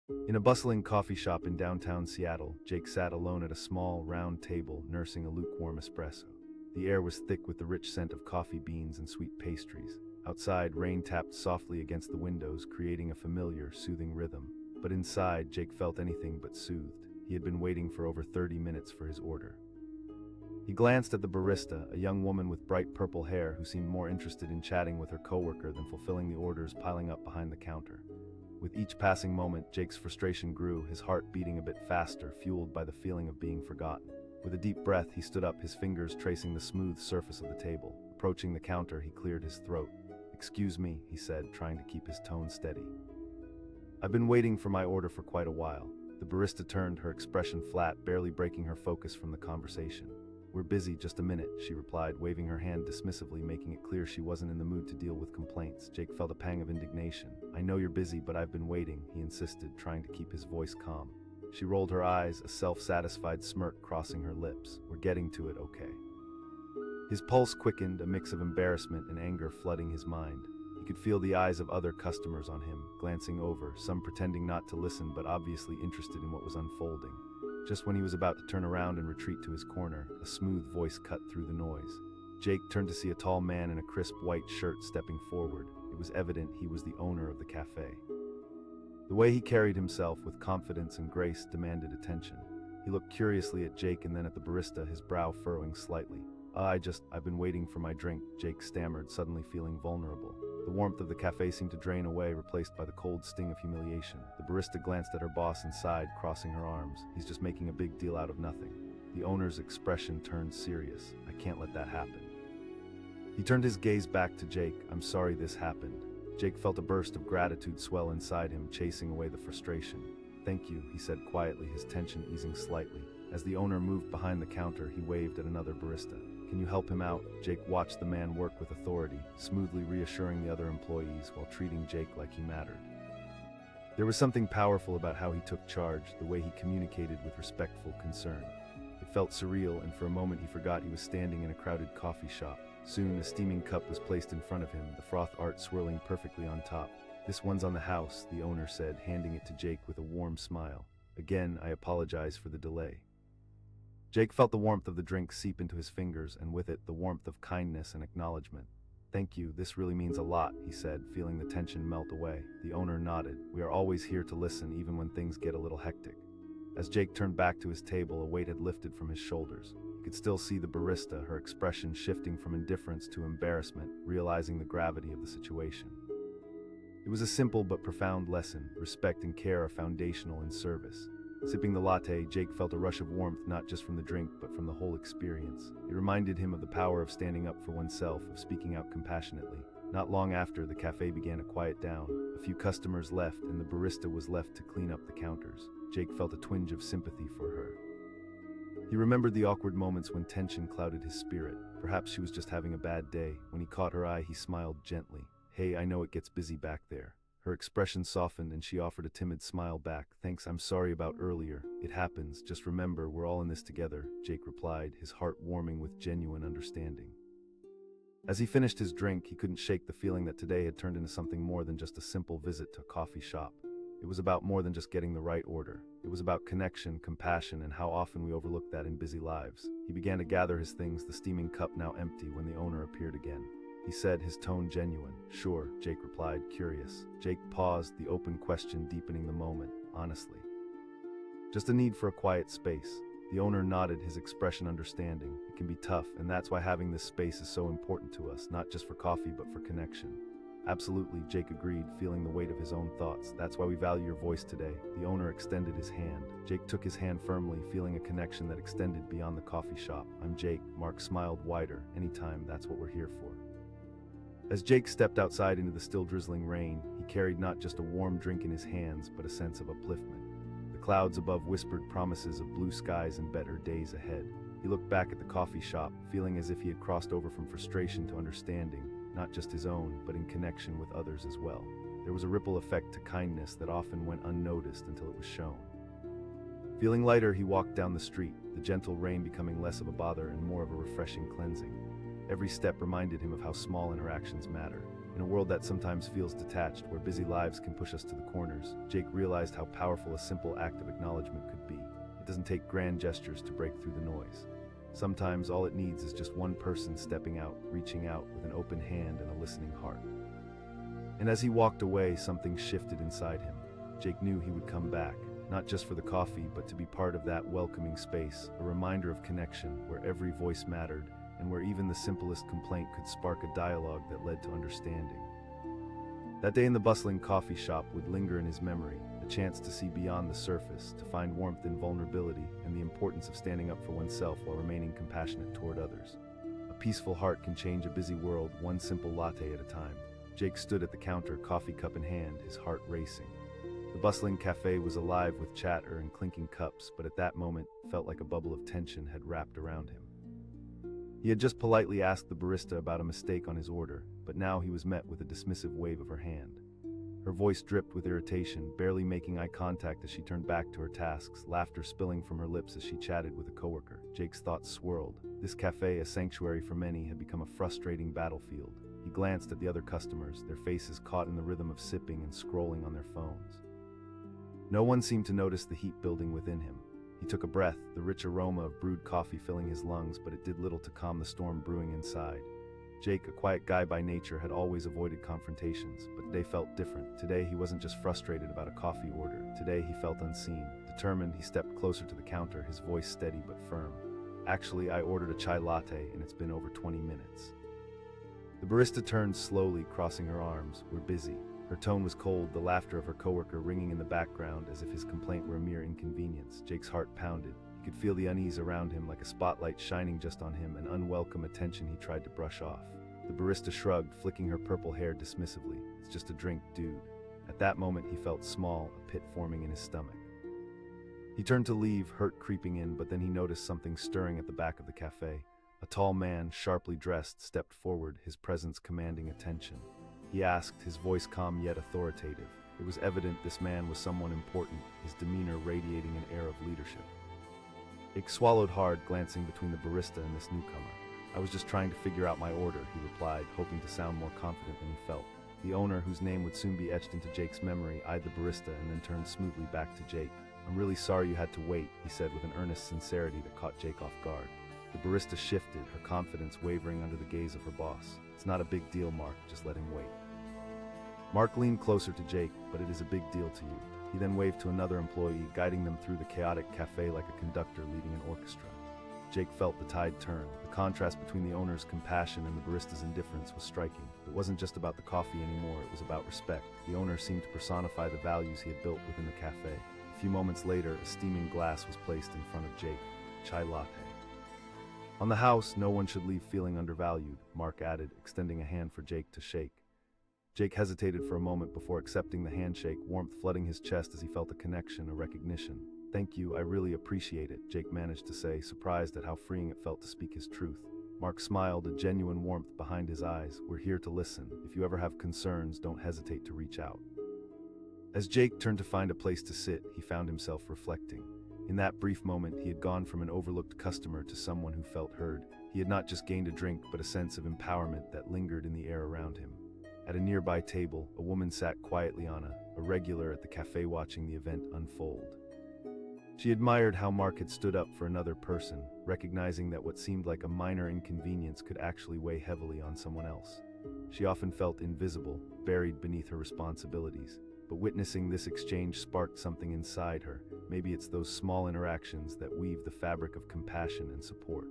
In a bustling coffee shop in downtown Seattle, Jake sat alone at a small, round table, nursing a lukewarm espresso. The air was thick with the rich scent of coffee beans and sweet pastries. Outside, rain tapped softly against the windows, creating a familiar, soothing rhythm. But inside, Jake felt anything but soothed. He had been waiting for over 30 minutes for his order. He glanced at the barista, a young woman with bright purple hair who seemed more interested in chatting with her coworker than fulfilling the orders piling up behind the counter. With each passing moment, Jake's frustration grew, his heart beating a bit faster, fueled by the feeling of being forgotten. With a deep breath, he stood up, his fingers tracing the smooth surface of the table. Approaching the counter, he cleared his throat. "Excuse me," he said, trying to keep his tone steady. "I've been waiting for my order for quite a while." The barista turned, her expression flat, barely breaking her focus from the conversation. "We're busy, just a minute," she replied, waving her hand dismissively, making it clear she wasn't in the mood to deal with complaints. Jake felt a pang of indignation. "I know you're busy, but I've been waiting," he insisted, trying to keep his voice calm. She rolled her eyes, a self-satisfied smirk crossing her lips. "We're getting to it, okay?" His pulse quickened, a mix of embarrassment and anger flooding his mind. He could feel the eyes of other customers on him, glancing over, some pretending not to listen but obviously interested in what was unfolding. Just when he was about to turn around and retreat to his corner, a smooth voice cut through the noise. Jake turned to see a tall man in a crisp white shirt stepping forward. It was evident he was the owner of the cafe. The way he carried himself with confidence and grace demanded attention. He looked curiously at Jake and then at the barista, his brow furrowing slightly. I've been waiting for my drink," Jake stammered, suddenly feeling vulnerable. The warmth of the cafe seemed to drain away, replaced by the cold sting of humiliation. The barista glanced at her boss and sighed, crossing her arms. "He's just making a big deal out of nothing." The owner's expression turned serious. "I can't let that happen." He turned his gaze back to Jake. "I'm sorry this happened." Jake felt a burst of gratitude swell inside him, chasing away the frustration. "Thank you," he said quietly, his tension easing slightly. As the owner moved behind the counter, he waved at another barista. "Can you help him out?" Jake watched the man work with authority, smoothly reassuring the other employees while treating Jake like he mattered. There was something powerful about how he took charge, the way he communicated with respectful concern. It felt surreal, and for a moment he forgot he was standing in a crowded coffee shop. Soon, a steaming cup was placed in front of him, the froth art swirling perfectly on top. "This one's on the house," the owner said, handing it to Jake with a warm smile. "Again, I apologize for the delay." Jake felt the warmth of the drink seep into his fingers, and with it, the warmth of kindness and acknowledgement. "Thank you, this really means a lot," he said, feeling the tension melt away. The owner nodded. "We are always here to listen, even when things get a little hectic." As Jake turned back to his table, a weight had lifted from his shoulders. He could still see the barista, her expression shifting from indifference to embarrassment, realizing the gravity of the situation. It was a simple but profound lesson. Respect and care are foundational in service. Sipping the latte, Jake felt a rush of warmth not just from the drink but from the whole experience. It reminded him of the power of standing up for oneself, of speaking out compassionately. Not long after, the cafe began to quiet down. A few customers left, and the barista was left to clean up the counters. Jake felt a twinge of sympathy for her. He remembered the awkward moments when tension clouded his spirit. Perhaps she was just having a bad day. When he caught her eye, he smiled gently. "Hey, I know it gets busy back there." Her expression softened and she offered a timid smile back. "Thanks, I'm sorry about earlier. It happens. Just remember, we're all in this together," Jake replied, his heart warming with genuine understanding. As he finished his drink, he couldn't shake the feeling that today had turned into something more than just a simple visit to a coffee shop. It was about more than just getting the right order. It was about connection, compassion, and how often we overlook that in busy lives. He began to gather his things, the steaming cup now empty, when the owner appeared again. He said, his tone genuine. "Sure," Jake replied, curious. Jake paused, the open question deepening the moment. "Honestly, just a need for a quiet space." The owner nodded, his expression understanding. "It can be tough, and that's why having this space is so important to us, not just for coffee but for connection." "Absolutely," Jake agreed, feeling the weight of his own thoughts. "That's why we value your voice today." The owner extended his hand. Jake took his hand firmly, feeling a connection that extended beyond the coffee shop. "I'm Jake." Mark smiled wider. "Anytime, that's what we're here for." As Jake stepped outside into the still drizzling rain, he carried not just a warm drink in his hands, but a sense of upliftment. The clouds above whispered promises of blue skies and better days ahead. He looked back at the coffee shop, feeling as if he had crossed over from frustration to understanding, not just his own, but in connection with others as well. There was a ripple effect to kindness that often went unnoticed until it was shown. Feeling lighter, he walked down the street, the gentle rain becoming less of a bother and more of a refreshing cleansing. Every step reminded him of how small interactions matter. In a world that sometimes feels detached, where busy lives can push us to the corners, Jake realized how powerful a simple act of acknowledgement could be. It doesn't take grand gestures to break through the noise. Sometimes all it needs is just one person stepping out, reaching out with an open hand and a listening heart. And as he walked away, something shifted inside him. Jake knew he would come back, not just for the coffee, but to be part of that welcoming space, a reminder of connection where every voice mattered and where even the simplest complaint could spark a dialogue that led to understanding. That day in the bustling coffee shop would linger in his memory, a chance to see beyond the surface, to find warmth in vulnerability and the importance of standing up for oneself while remaining compassionate toward others. A peaceful heart can change a busy world, one simple latte at a time. Jake stood at the counter, coffee cup in hand, his heart racing. The bustling cafe was alive with chatter and clinking cups, but at that moment felt like a bubble of tension had wrapped around him. He had just politely asked the barista about a mistake on his order, but now he was met with a dismissive wave of her hand. Her voice dripped with irritation, barely making eye contact as she turned back to her tasks, laughter spilling from her lips as she chatted with a coworker. Jake's thoughts swirled. This cafe, a sanctuary for many, had become a frustrating battlefield. He glanced at the other customers, their faces caught in the rhythm of sipping and scrolling on their phones. No one seemed to notice the heat building within him. He took a breath, the rich aroma of brewed coffee filling his lungs, but it did little to calm the storm brewing inside. Jake, a quiet guy by nature, had always avoided confrontations, but today felt different. Today he wasn't just frustrated about a coffee order. Today he felt unseen. Determined, he stepped closer to the counter, his voice steady but firm. "Actually, I ordered a chai latte and it's been over 20 minutes. The barista turned slowly, crossing her arms. "We're busy." Her tone was cold, the laughter of her coworker ringing in the background as if his complaint were a mere inconvenience. Jake's heart pounded. He could feel the unease around him, like a spotlight shining just on him, an unwelcome attention he tried to brush off. The barista shrugged, flicking her purple hair dismissively. "It's just a drink, dude." At that moment he felt small, a pit forming in his stomach. He turned to leave, hurt creeping in, but then he noticed something stirring at the back of the cafe. A tall man, sharply dressed, stepped forward, his presence commanding attention. He asked, his voice calm yet authoritative. It was evident this man was someone important, his demeanor radiating an air of leadership. Jake swallowed hard, glancing between the barista and this newcomer. "I was just trying to figure out my order," he replied, hoping to sound more confident than he felt. The owner, whose name would soon be etched into Jake's memory, eyed the barista and then turned smoothly back to Jake. "I'm really sorry you had to wait," he said with an earnest sincerity that caught Jake off guard. The barista shifted, her confidence wavering under the gaze of her boss. "It's not a big deal, Mark, just let him wait." Mark leaned closer to Jake. "But it is a big deal to you." He then waved to another employee, guiding them through the chaotic cafe like a conductor leading an orchestra. Jake felt the tide turn. The contrast between the owner's compassion and the barista's indifference was striking. It wasn't just about the coffee anymore, it was about respect. The owner seemed to personify the values he had built within the cafe. A few moments later, a steaming glass was placed in front of Jake. Chai latte. "On the house, no one should leave feeling undervalued," Mark added, extending a hand for Jake to shake. Jake hesitated for a moment before accepting the handshake, warmth flooding his chest as he felt a connection, a recognition. "Thank you, I really appreciate it," Jake managed to say, surprised at how freeing it felt to speak his truth. Mark smiled, a genuine warmth behind his eyes. "We're here to listen. If you ever have concerns, don't hesitate to reach out." As Jake turned to find a place to sit, he found himself reflecting. In that brief moment, he had gone from an overlooked customer to someone who felt heard. He had not just gained a drink, but a sense of empowerment that lingered in the air around him. At a nearby table, a woman sat quietly on a regular at the cafe watching the event unfold. She admired how Mark had stood up for another person, recognizing that what seemed like a minor inconvenience could actually weigh heavily on someone else. She often felt invisible, buried beneath her responsibilities. But witnessing this exchange sparked something inside her. Maybe it's those small interactions that weave the fabric of compassion and support.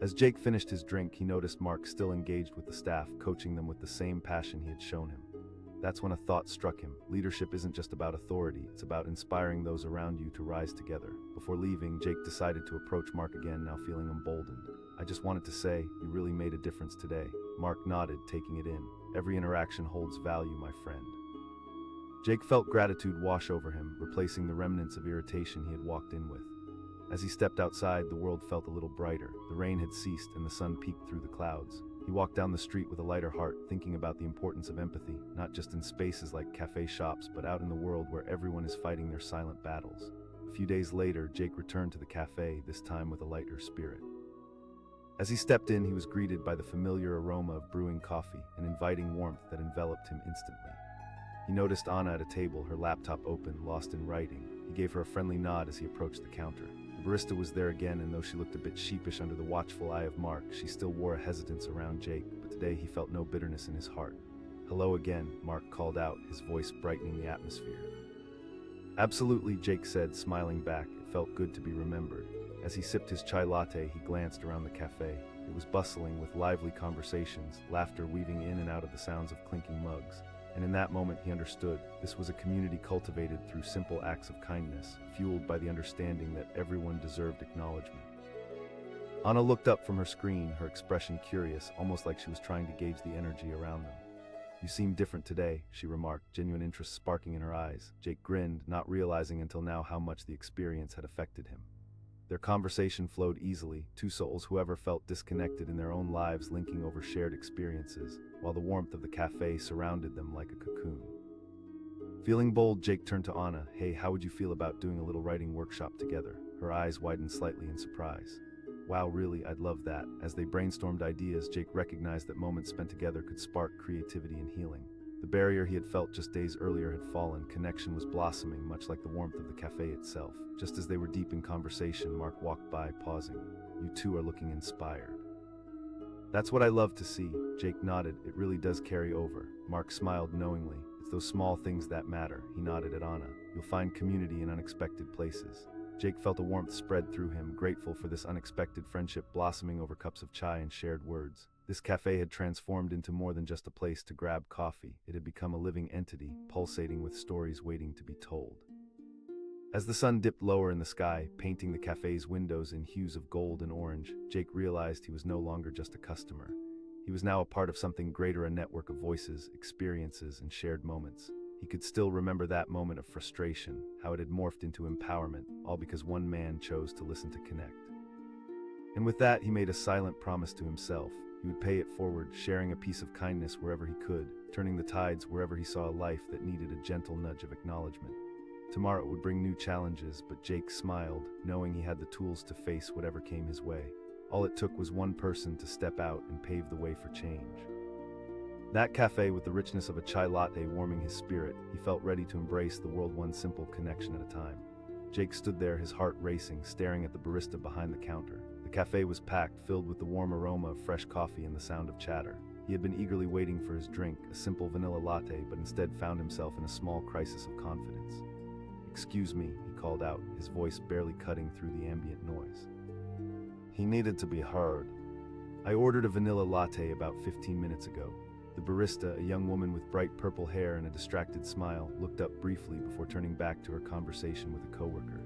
As Jake finished his drink, he noticed Mark still engaged with the staff, coaching them with the same passion he had shown him. That's when a thought struck him. Leadership isn't just about authority, it's about inspiring those around you to rise together. Before leaving, Jake decided to approach Mark again, now feeling emboldened. "I just wanted to say, you really made a difference today." Mark nodded, taking it in. "Every interaction holds value, my friend." Jake felt gratitude wash over him, replacing the remnants of irritation he had walked in with. As he stepped outside, the world felt a little brighter. The rain had ceased and the sun peeked through the clouds. He walked down the street with a lighter heart, thinking about the importance of empathy, not just in spaces like cafe shops, but out in the world where everyone is fighting their silent battles. A few days later, Jake returned to the cafe, this time with a lighter spirit. As he stepped in, he was greeted by the familiar aroma of brewing coffee, an inviting warmth that enveloped him instantly. He noticed Anna at a table, her laptop open, lost in writing. He gave her a friendly nod as he approached the counter. The barista was there again, and though she looked a bit sheepish under the watchful eye of Mark, she still wore a hesitance around Jake, but today he felt no bitterness in his heart. "Hello again," Mark called out, his voice brightening the atmosphere. "Absolutely," Jake said, smiling back. It felt good to be remembered. As he sipped his chai latte, he glanced around the cafe. It was bustling with lively conversations, laughter weaving in and out of the sounds of clinking mugs. And in that moment he understood, this was a community cultivated through simple acts of kindness, fueled by the understanding that everyone deserved acknowledgement. Anna looked up from her screen, her expression curious, almost like she was trying to gauge the energy around them. "You seem different today," she remarked, genuine interest sparking in her eyes. Jake grinned, not realizing until now how much the experience had affected him. Their conversation flowed easily, two souls who ever felt disconnected in their own lives linking over shared experiences, while the warmth of the cafe surrounded them like a cocoon. Feeling bold, Jake turned to Anna. "Hey, how would you feel about doing a little writing workshop together?" Her eyes widened slightly in surprise. "Wow, really, I'd love that." As they brainstormed ideas, Jake recognized that moments spent together could spark creativity and healing. The barrier he had felt just days earlier had fallen, connection was blossoming, much like the warmth of the cafe itself. Just as they were deep in conversation, Mark walked by, pausing. "You two are looking inspired." "That's what I love to see," Jake nodded. "It really does carry over." Mark smiled knowingly. "It's those small things that matter." He nodded at Anna. "You'll find community in unexpected places." Jake felt a warmth spread through him, grateful for this unexpected friendship blossoming over cups of chai and shared words. This cafe had transformed into more than just a place to grab coffee. It had become a living entity, pulsating with stories waiting to be told. As the sun dipped lower in the sky, painting the cafe's windows in hues of gold and orange, Jake realized he was no longer just a customer. He was now a part of something greater, a network of voices, experiences, and shared moments. He could still remember that moment of frustration, how it had morphed into empowerment, all because one man chose to listen to connect. And with that, he made a silent promise to himself. He would pay it forward, sharing a piece of kindness wherever he could, turning the tides wherever he saw a life that needed a gentle nudge of acknowledgement. Tomorrow would bring new challenges, but Jake smiled, knowing he had the tools to face whatever came his way. All it took was one person to step out and pave the way for change. That cafe, with the richness of a chai latte warming his spirit, he felt ready to embrace the world one simple connection at a time. Jake stood there, his heart racing, staring at the barista behind the counter. The cafe was packed, filled with the warm aroma of fresh coffee and the sound of chatter. He had been eagerly waiting for his drink, a simple vanilla latte, but instead found himself in a small crisis of confidence. "Excuse me," he called out, his voice barely cutting through the ambient noise. He needed to be heard. "I ordered a vanilla latte about 15 minutes ago." The barista, a young woman with bright purple hair and a distracted smile, looked up briefly before turning back to her conversation with a coworker.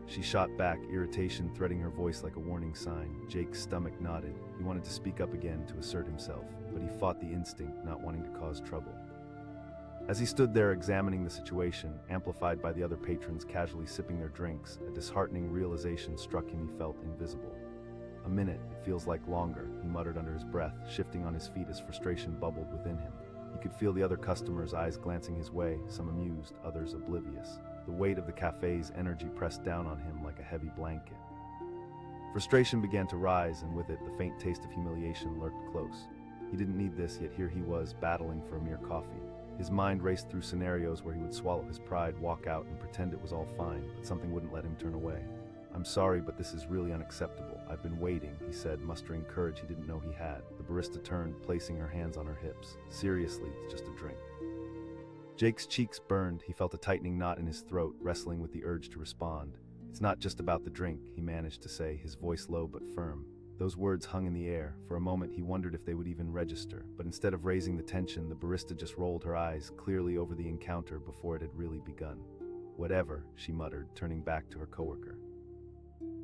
She shot back, irritation threading her voice like a warning sign. Jake's stomach knotted. He wanted to speak up again to assert himself, but he fought the instinct, not wanting to cause trouble. As he stood there examining the situation, amplified by the other patrons casually sipping their drinks, a disheartening realization struck him. He felt invisible. "A minute, it feels like longer," he muttered under his breath, shifting on his feet as frustration bubbled within him. He could feel the other customers' eyes glancing his way, some amused, others oblivious. The weight of the cafe's energy pressed down on him like a heavy blanket. Frustration began to rise, and with it, the faint taste of humiliation lurked close. He didn't need this, yet here he was, battling for a mere coffee. His mind raced through scenarios where he would swallow his pride, walk out, and pretend it was all fine, but something wouldn't let him turn away. "I'm sorry, but this is really unacceptable. I've been waiting," he said, mustering courage he didn't know he had. The barista turned, placing her hands on her hips. "Seriously, it's just a drink." Jake's cheeks burned. He felt a tightening knot in his throat, wrestling with the urge to respond. "It's not just about the drink," he managed to say, his voice low but firm. Those words hung in the air. For a moment he wondered if they would even register, but instead of raising the tension, the barista just rolled her eyes clearly over the encounter before it had really begun. "Whatever," she muttered, turning back to her coworker.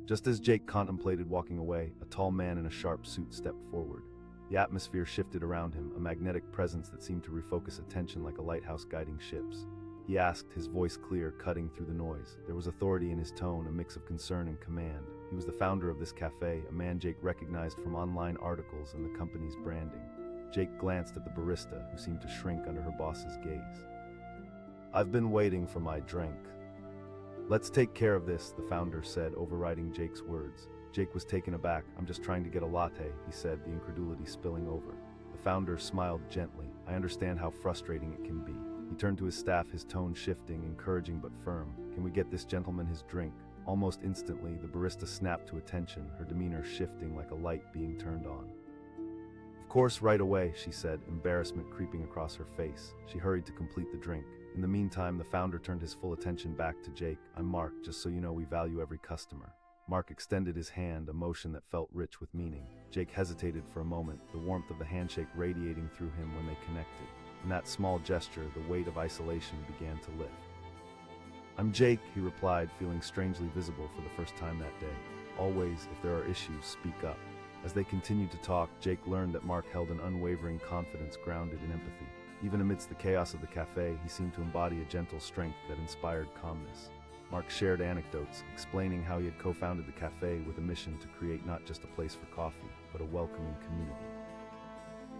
Just as Jake contemplated walking away, a tall man in a sharp suit stepped forward. The atmosphere shifted around him, a magnetic presence that seemed to refocus attention like a lighthouse guiding ships. He asked, his voice clear, cutting through the noise. There was authority in his tone, a mix of concern and command. He was the founder of this cafe, a man Jake recognized from online articles and the company's branding. Jake glanced at the barista, who seemed to shrink under her boss's gaze. "I've been waiting for my drink." "Let's take care of this," the founder said, overriding Jake's words. Jake was taken aback. "I'm just trying to get a latte," he said, the incredulity spilling over. The founder smiled gently. "I understand how frustrating it can be." He turned to his staff, his tone shifting, encouraging but firm. "Can we get this gentleman his drink?" Almost instantly, the barista snapped to attention, her demeanor shifting like a light being turned on. "Of course, right away," she said, embarrassment creeping across her face. She hurried to complete the drink. In the meantime, the founder turned his full attention back to Jake. "I'm Mark, just so you know we value every customer." Mark extended his hand, a motion that felt rich with meaning. Jake hesitated for a moment, the warmth of the handshake radiating through him when they connected. In that small gesture, the weight of isolation began to lift. "I'm Jake," he replied, feeling strangely visible for the first time that day. "Always, if there are issues, speak up." As they continued to talk, Jake learned that Mark held an unwavering confidence grounded in empathy. Even amidst the chaos of the cafe, he seemed to embody a gentle strength that inspired calmness. Mark shared anecdotes, explaining how he had co-founded the cafe with a mission to create not just a place for coffee, but a welcoming community.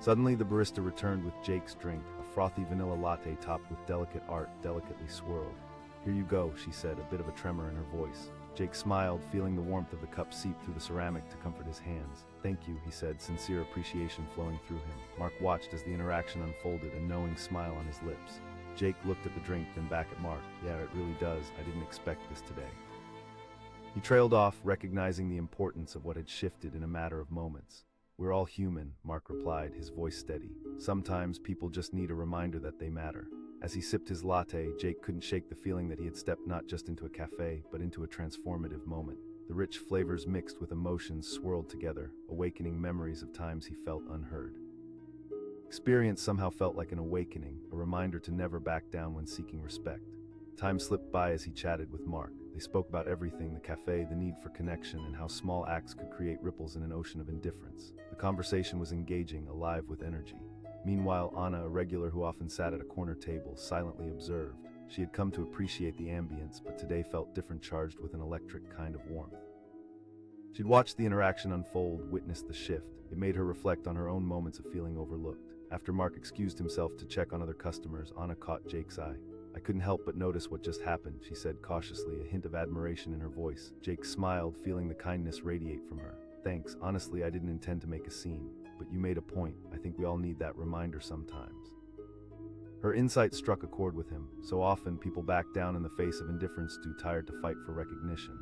Suddenly, the barista returned with Jake's drink, a frothy vanilla latte topped with delicate art, delicately swirled. "Here you go," she said, a bit of a tremor in her voice. Jake smiled, feeling the warmth of the cup seep through the ceramic to comfort his hands. "Thank you," he said, sincere appreciation flowing through him. Mark watched as the interaction unfolded, a knowing smile on his lips. Jake looked at the drink, then back at Mark. "Yeah, it really does. I didn't expect this today." He trailed off, recognizing the importance of what had shifted in a matter of moments. "We're all human," Mark replied, his voice steady. "Sometimes people just need a reminder that they matter." As he sipped his latte, Jake couldn't shake the feeling that he had stepped not just into a cafe, but into a transformative moment. The rich flavors mixed with emotions swirled together, awakening memories of times he felt unheard. Experience somehow felt like an awakening, a reminder to never back down when seeking respect. Time slipped by as he chatted with Mark. They spoke about everything: the cafe, the need for connection, and how small acts could create ripples in an ocean of indifference. The conversation was engaging, alive with energy. Meanwhile, Anna, a regular who often sat at a corner table, silently observed. She had come to appreciate the ambience, but today felt different, charged with an electric kind of warmth. She'd watched the interaction unfold, witnessed the shift. It made her reflect on her own moments of feeling overlooked. After Mark excused himself to check on other customers, Anna caught Jake's eye. "I couldn't help but notice what just happened," she said cautiously, a hint of admiration in her voice. Jake smiled, feeling the kindness radiate from her. "Thanks. Honestly, I didn't intend to make a scene. But you made a point. I think we all need that reminder sometimes." Her insight struck a chord with him. So often, people back down in the face of indifference, too tired to fight for recognition.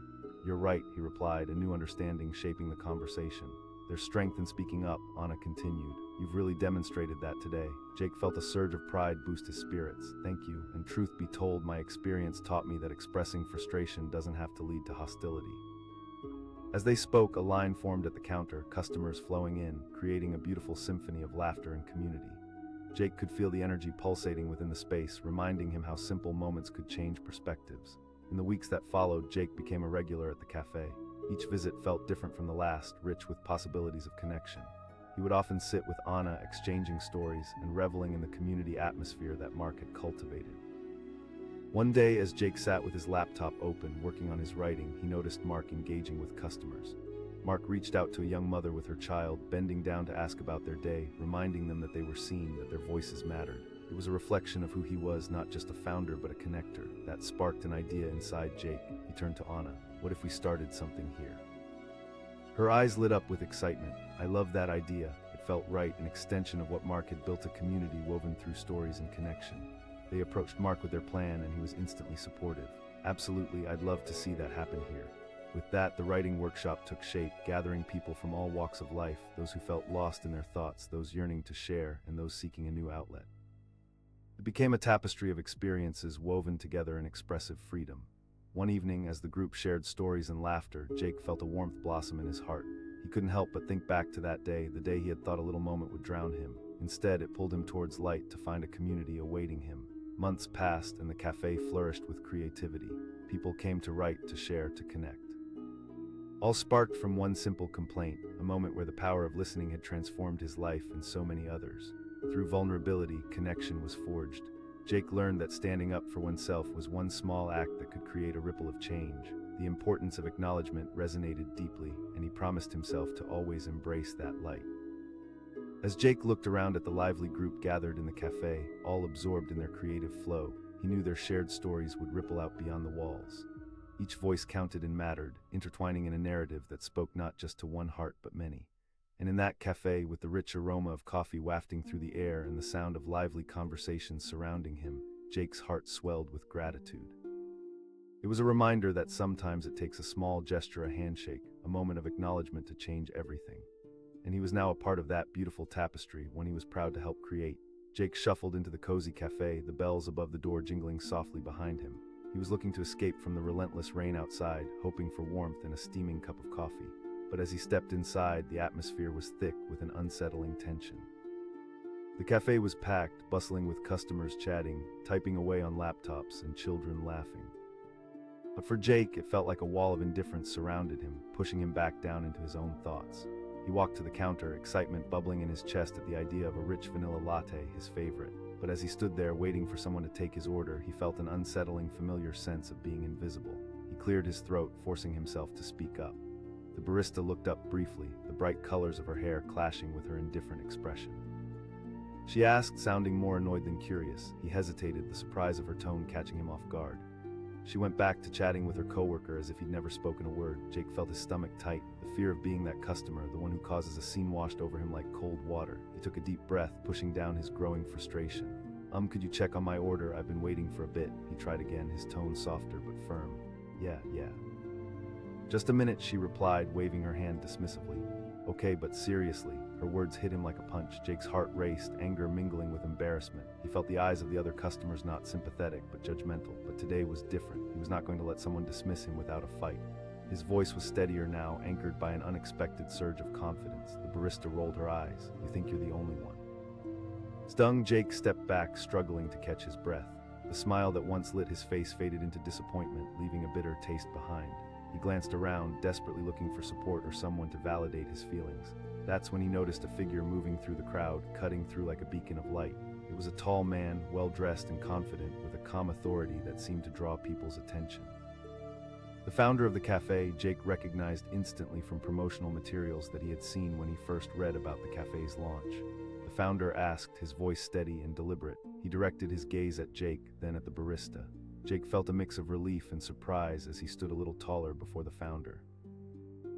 "You're right," he replied, a new understanding shaping the conversation. "There's strength in speaking up," Anna continued. "You've really demonstrated that today." Jake felt a surge of pride boost his spirits. "Thank you, and truth be told, my experience taught me that expressing frustration doesn't have to lead to hostility." As they spoke, a line formed at the counter, customers flowing in, creating a beautiful symphony of laughter and community. Jake could feel the energy pulsating within the space, reminding him how simple moments could change perspectives. In the weeks that followed, Jake became a regular at the cafe. Each visit felt different from the last, rich with possibilities of connection. He would often sit with Anna, exchanging stories and reveling in the community atmosphere that Mark had cultivated. One day, as Jake sat with his laptop open, working on his writing, he noticed Mark engaging with customers. Mark reached out to a young mother with her child, bending down to ask about their day, reminding them that they were seen, that their voices mattered. It was a reflection of who he was, not just a founder, but a connector. That sparked an idea inside Jake. He turned to Anna. "What if we started something here?" Her eyes lit up with excitement. "I love that idea." It felt right, an extension of what Mark had built, a community woven through stories and connection. They approached Mark with their plan, and he was instantly supportive. "Absolutely, I'd love to see that happen here." With that, the writing workshop took shape, gathering people from all walks of life, those who felt lost in their thoughts, those yearning to share, and those seeking a new outlet. It became a tapestry of experiences woven together in expressive freedom. One evening, as the group shared stories and laughter, Jake felt a warmth blossom in his heart. He couldn't help but think back to that day, the day he had thought a little moment would drown him. Instead, it pulled him towards light, to find a community awaiting him. Months passed, and the cafe flourished with creativity. People came to write, to share, to connect. All sparked from one simple complaint, a moment where the power of listening had transformed his life and so many others. Through vulnerability, connection was forged. Jake learned that standing up for oneself was one small act that could create a ripple of change. The importance of acknowledgement resonated deeply, and he promised himself to always embrace that light. As Jake looked around at the lively group gathered in the cafe, all absorbed in their creative flow, he knew their shared stories would ripple out beyond the walls. Each voice counted and mattered, intertwining in a narrative that spoke not just to one heart but many. And in that cafe, with the rich aroma of coffee wafting through the air and the sound of lively conversations surrounding him, Jake's heart swelled with gratitude. It was a reminder that sometimes it takes a small gesture, a handshake, a moment of acknowledgement to change everything. And he was now a part of that beautiful tapestry, one he was proud to help create. Jake shuffled into the cozy cafe, the bells above the door jingling softly behind him. He was looking to escape from the relentless rain outside, hoping for warmth and a steaming cup of coffee. But as he stepped inside, the atmosphere was thick with an unsettling tension. The cafe was packed, bustling with customers chatting, typing away on laptops, and children laughing. But for Jake, it felt like a wall of indifference surrounded him, pushing him back down into his own thoughts. He walked to the counter, excitement bubbling in his chest at the idea of a rich vanilla latte, his favorite. But as he stood there waiting for someone to take his order, he felt an unsettling, familiar sense of being invisible. He cleared his throat, forcing himself to speak up. The barista looked up briefly, the bright colors of her hair clashing with her indifferent expression. She asked, sounding more annoyed than curious. He hesitated, the surprise of her tone catching him off guard. She went back to chatting with her coworker as if he'd never spoken a word. Jake felt his stomach tight, the fear of being that customer, the one who causes a scene washed over him like cold water. He took a deep breath, pushing down his growing frustration. Could you check on my order? I've been waiting for a bit." He tried again, his tone softer but firm. Yeah. "Just a minute," she replied, waving her hand dismissively. "Okay, but seriously." Her words hit him like a punch. Jake's heart raced, anger mingling with embarrassment. He felt the eyes of the other customers not sympathetic, but judgmental. But today was different. He was not going to let someone dismiss him without a fight. His voice was steadier now, anchored by an unexpected surge of confidence. The barista rolled her eyes. "You think you're the only one?" Stung, Jake stepped back, struggling to catch his breath. The smile that once lit his face faded into disappointment, leaving a bitter taste behind. He glanced around, desperately looking for support or someone to validate his feelings. That's when he noticed a figure moving through the crowd, cutting through like a beacon of light. It was a tall man, well-dressed and confident, with a calm authority that seemed to draw people's attention. The founder of the cafe, Jake recognized instantly from promotional materials that he had seen when he first read about the cafe's launch. The founder asked, his voice steady and deliberate. He directed his gaze at Jake, then at the barista. Jake felt a mix of relief and surprise as he stood a little taller before the founder.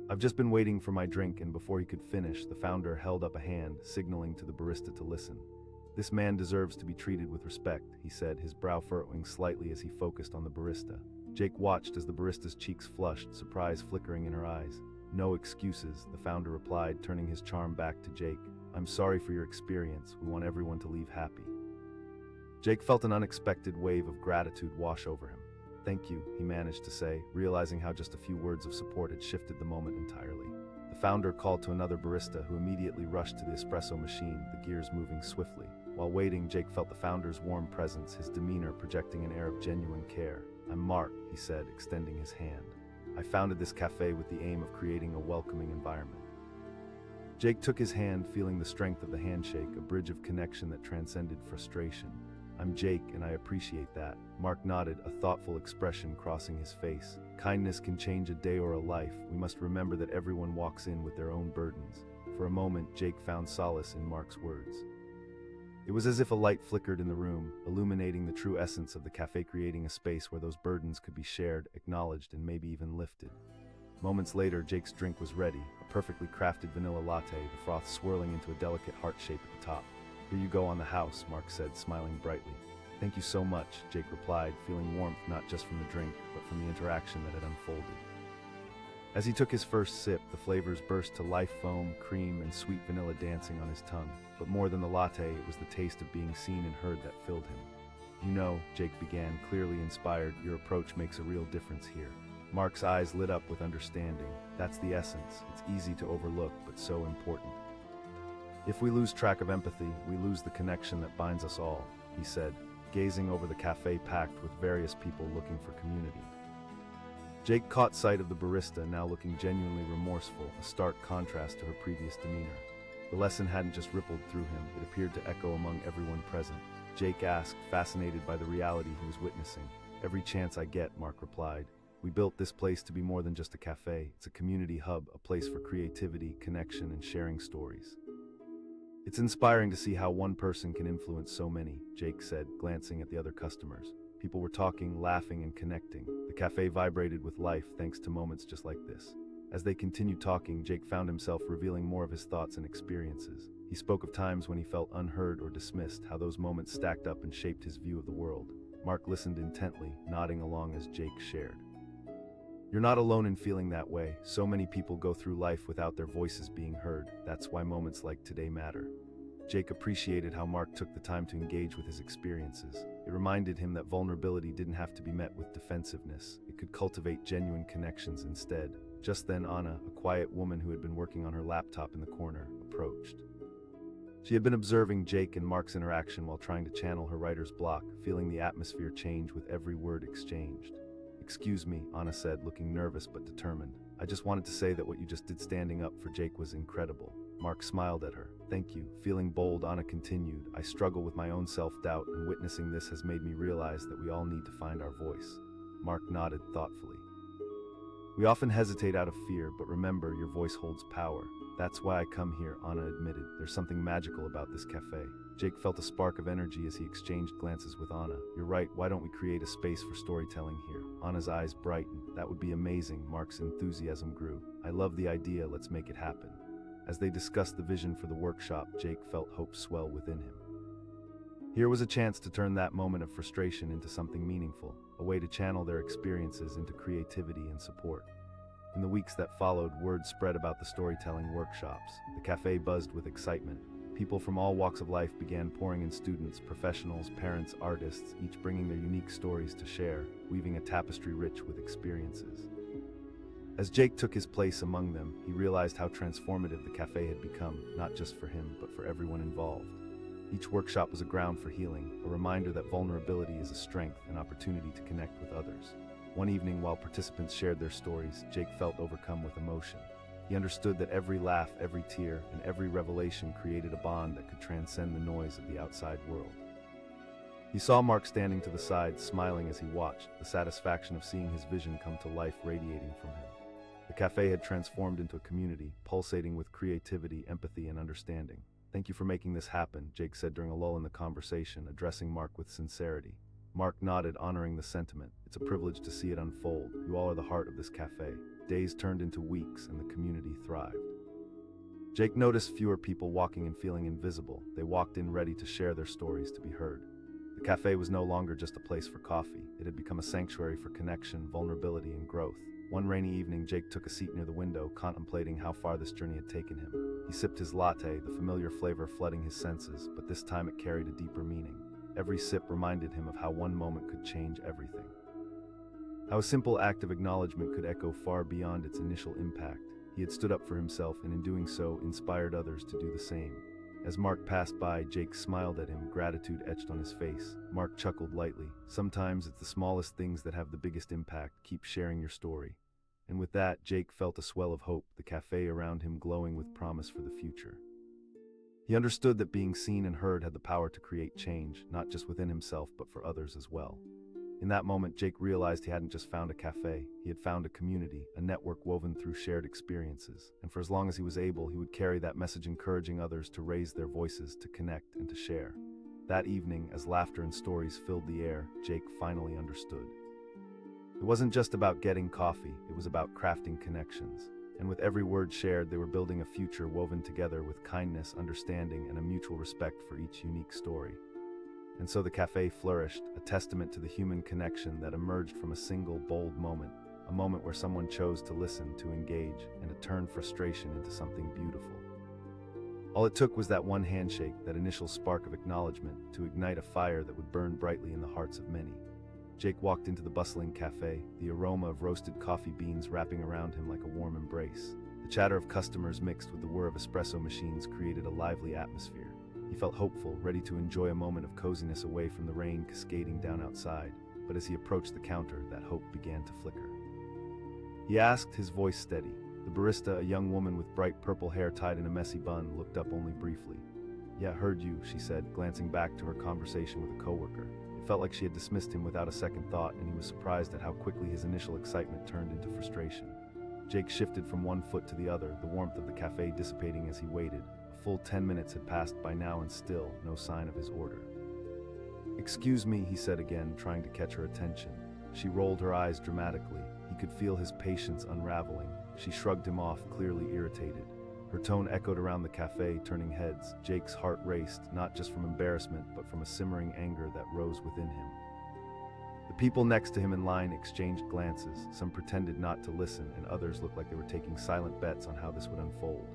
"I've just been waiting for my drink," and before he could finish, the founder held up a hand, signaling to the barista to listen. "This man deserves to be treated with respect," he said, his brow furrowing slightly as he focused on the barista. Jake watched as the barista's cheeks flushed, surprise flickering in her eyes. "No excuses," the founder replied, turning his charm back to Jake. "I'm sorry for your experience. We want everyone to leave happy." Jake felt an unexpected wave of gratitude wash over him. "Thank you," he managed to say, realizing how just a few words of support had shifted the moment entirely. The founder called to another barista who immediately rushed to the espresso machine, the gears moving swiftly. While waiting, Jake felt the founder's warm presence, his demeanor projecting an air of genuine care. "I'm Mark," he said, extending his hand. "I founded this cafe with the aim of creating a welcoming environment." Jake took his hand, feeling the strength of the handshake, a bridge of connection that transcended frustration. "I'm Jake, and I appreciate that." Mark nodded, a thoughtful expression crossing his face. "Kindness can change a day or a life. We must remember that everyone walks in with their own burdens." For a moment, Jake found solace in Mark's words. It was as if a light flickered in the room, illuminating the true essence of the cafe, creating a space where those burdens could be shared, acknowledged, and maybe even lifted. Moments later, Jake's drink was ready, a perfectly crafted vanilla latte, the froth swirling into a delicate heart shape at the top. "Here you go on the house," Mark said, smiling brightly. "Thank you so much," Jake replied, feeling warmth not just from the drink, but from the interaction that had unfolded. As he took his first sip, the flavors burst to life, foam, cream, and sweet vanilla dancing on his tongue. But more than the latte, it was the taste of being seen and heard that filled him. "You know," Jake began, clearly inspired, "your approach makes a real difference here." Mark's eyes lit up with understanding. "That's the essence. It's easy to overlook, but so important. If we lose track of empathy, we lose the connection that binds us all," he said, gazing over the cafe packed with various people looking for community. Jake caught sight of the barista, now looking genuinely remorseful, a stark contrast to her previous demeanor. The lesson hadn't just rippled through him, it appeared to echo among everyone present. Jake asked, fascinated by the reality he was witnessing. "Every chance I get," Mark replied. "We built this place to be more than just a cafe. It's a community hub, a place for creativity, connection, and sharing stories." "It's inspiring to see how one person can influence so many," Jake said, glancing at the other customers. People were talking, laughing, and connecting. The cafe vibrated with life thanks to moments just like this. As they continued talking, Jake found himself revealing more of his thoughts and experiences. He spoke of times when he felt unheard or dismissed, how those moments stacked up and shaped his view of the world. Mark listened intently, nodding along as Jake shared. You're not alone in feeling that way. So many people go through life without their voices being heard. That's why moments like today matter. Jake appreciated how Mark took the time to engage with his experiences. It reminded him that vulnerability didn't have to be met with defensiveness. It could cultivate genuine connections instead. Just then Anna, a quiet woman who had been working on her laptop in the corner, approached. She had been observing Jake and Mark's interaction while trying to channel her writer's block, feeling the atmosphere change with every word exchanged. "Excuse me," Anna said, looking nervous but determined. "I just wanted to say that what you just did standing up for Jake was incredible." Mark smiled at her. "Thank you." Feeling bold, Anna continued, "I struggle with my own self-doubt, and witnessing this has made me realize that we all need to find our voice." Mark nodded thoughtfully. "We often hesitate out of fear, but remember, your voice holds power. That's why I come here," Anna admitted. "There's something magical about this cafe." Jake felt a spark of energy as he exchanged glances with Anna. "You're right, why don't we create a space for storytelling here?" Anna's eyes brightened. "That would be amazing." Mark's enthusiasm grew. "I love the idea, let's make it happen." As they discussed the vision for the workshop, Jake felt hope swell within him. Here was a chance to turn that moment of frustration into something meaningful, a way to channel their experiences into creativity and support. In the weeks that followed, word spread about the storytelling workshops. The cafe buzzed with excitement. People from all walks of life began pouring in: students, professionals, parents, artists, each bringing their unique stories to share, weaving a tapestry rich with experiences. As Jake took his place among them, he realized how transformative the cafe had become, not just for him, but for everyone involved. Each workshop was a ground for healing, a reminder that vulnerability is a strength, an opportunity to connect with others. One evening, while participants shared their stories, Jake felt overcome with emotion. He understood that every laugh, every tear, and every revelation created a bond that could transcend the noise of the outside world. He saw Mark standing to the side, smiling as he watched, the satisfaction of seeing his vision come to life radiating from him. The cafe had transformed into a community, pulsating with creativity, empathy, and understanding. "Thank you for making this happen," Jake said during a lull in the conversation, addressing Mark with sincerity. Mark nodded, honoring the sentiment. "It's a privilege to see it unfold. You all are the heart of this cafe." Days turned into weeks, and the community thrived. Jake noticed fewer people walking and feeling invisible. They walked in ready to share their stories, to be heard. The cafe was no longer just a place for coffee. It had become a sanctuary for connection, vulnerability, and growth. One rainy evening, Jake took a seat near the window, contemplating how far this journey had taken him. He sipped his latte, the familiar flavor flooding his senses, but this time it carried a deeper meaning. Every sip reminded him of how one moment could change everything. How a simple act of acknowledgement could echo far beyond its initial impact. He had stood up for himself, and in doing so, inspired others to do the same. As Mark passed by, Jake smiled at him, gratitude etched on his face. Mark chuckled lightly. "Sometimes it's the smallest things that have the biggest impact. Keep sharing your story." And with that, Jake felt a swell of hope, the cafe around him glowing with promise for the future. He understood that being seen and heard had the power to create change, not just within himself, but for others as well. In that moment, Jake realized he hadn't just found a cafe, he had found a community, a network woven through shared experiences. And for as long as he was able, he would carry that message, encouraging others to raise their voices, to connect, and to share. That evening, as laughter and stories filled the air, Jake finally understood. It wasn't just about getting coffee, it was about crafting connections. And with every word shared, they were building a future woven together with kindness, understanding, and a mutual respect for each unique story. And so the cafe flourished, a testament to the human connection that emerged from a single, bold moment, a moment where someone chose to listen, to engage, and to turn frustration into something beautiful. All it took was that one handshake, that initial spark of acknowledgement, to ignite a fire that would burn brightly in the hearts of many. Jake walked into the bustling cafe, the aroma of roasted coffee beans wrapping around him like a warm embrace. The chatter of customers mixed with the whir of espresso machines created a lively atmosphere. He felt hopeful, ready to enjoy a moment of coziness away from the rain cascading down outside. But as he approached the counter, that hope began to flicker. He asked, his voice steady. The barista, a young woman with bright purple hair tied in a messy bun, looked up only briefly. "Yeah, heard you," she said, glancing back to her conversation with a coworker. It felt like she had dismissed him without a second thought, and he was surprised at how quickly his initial excitement turned into frustration. Jake shifted from one foot to the other, the warmth of the cafe dissipating as he waited. A full 10 minutes had passed by now, and still no sign of his order. "Excuse me," he said again, trying to catch her attention. She rolled her eyes dramatically. He could feel his patience unraveling. She shrugged him off, clearly irritated. Her tone echoed around the cafe, turning heads. Jake's heart raced, not just from embarrassment, but from a simmering anger that rose within him. The people next to him in line exchanged glances. Some pretended not to listen, and others looked like they were taking silent bets on how this would unfold.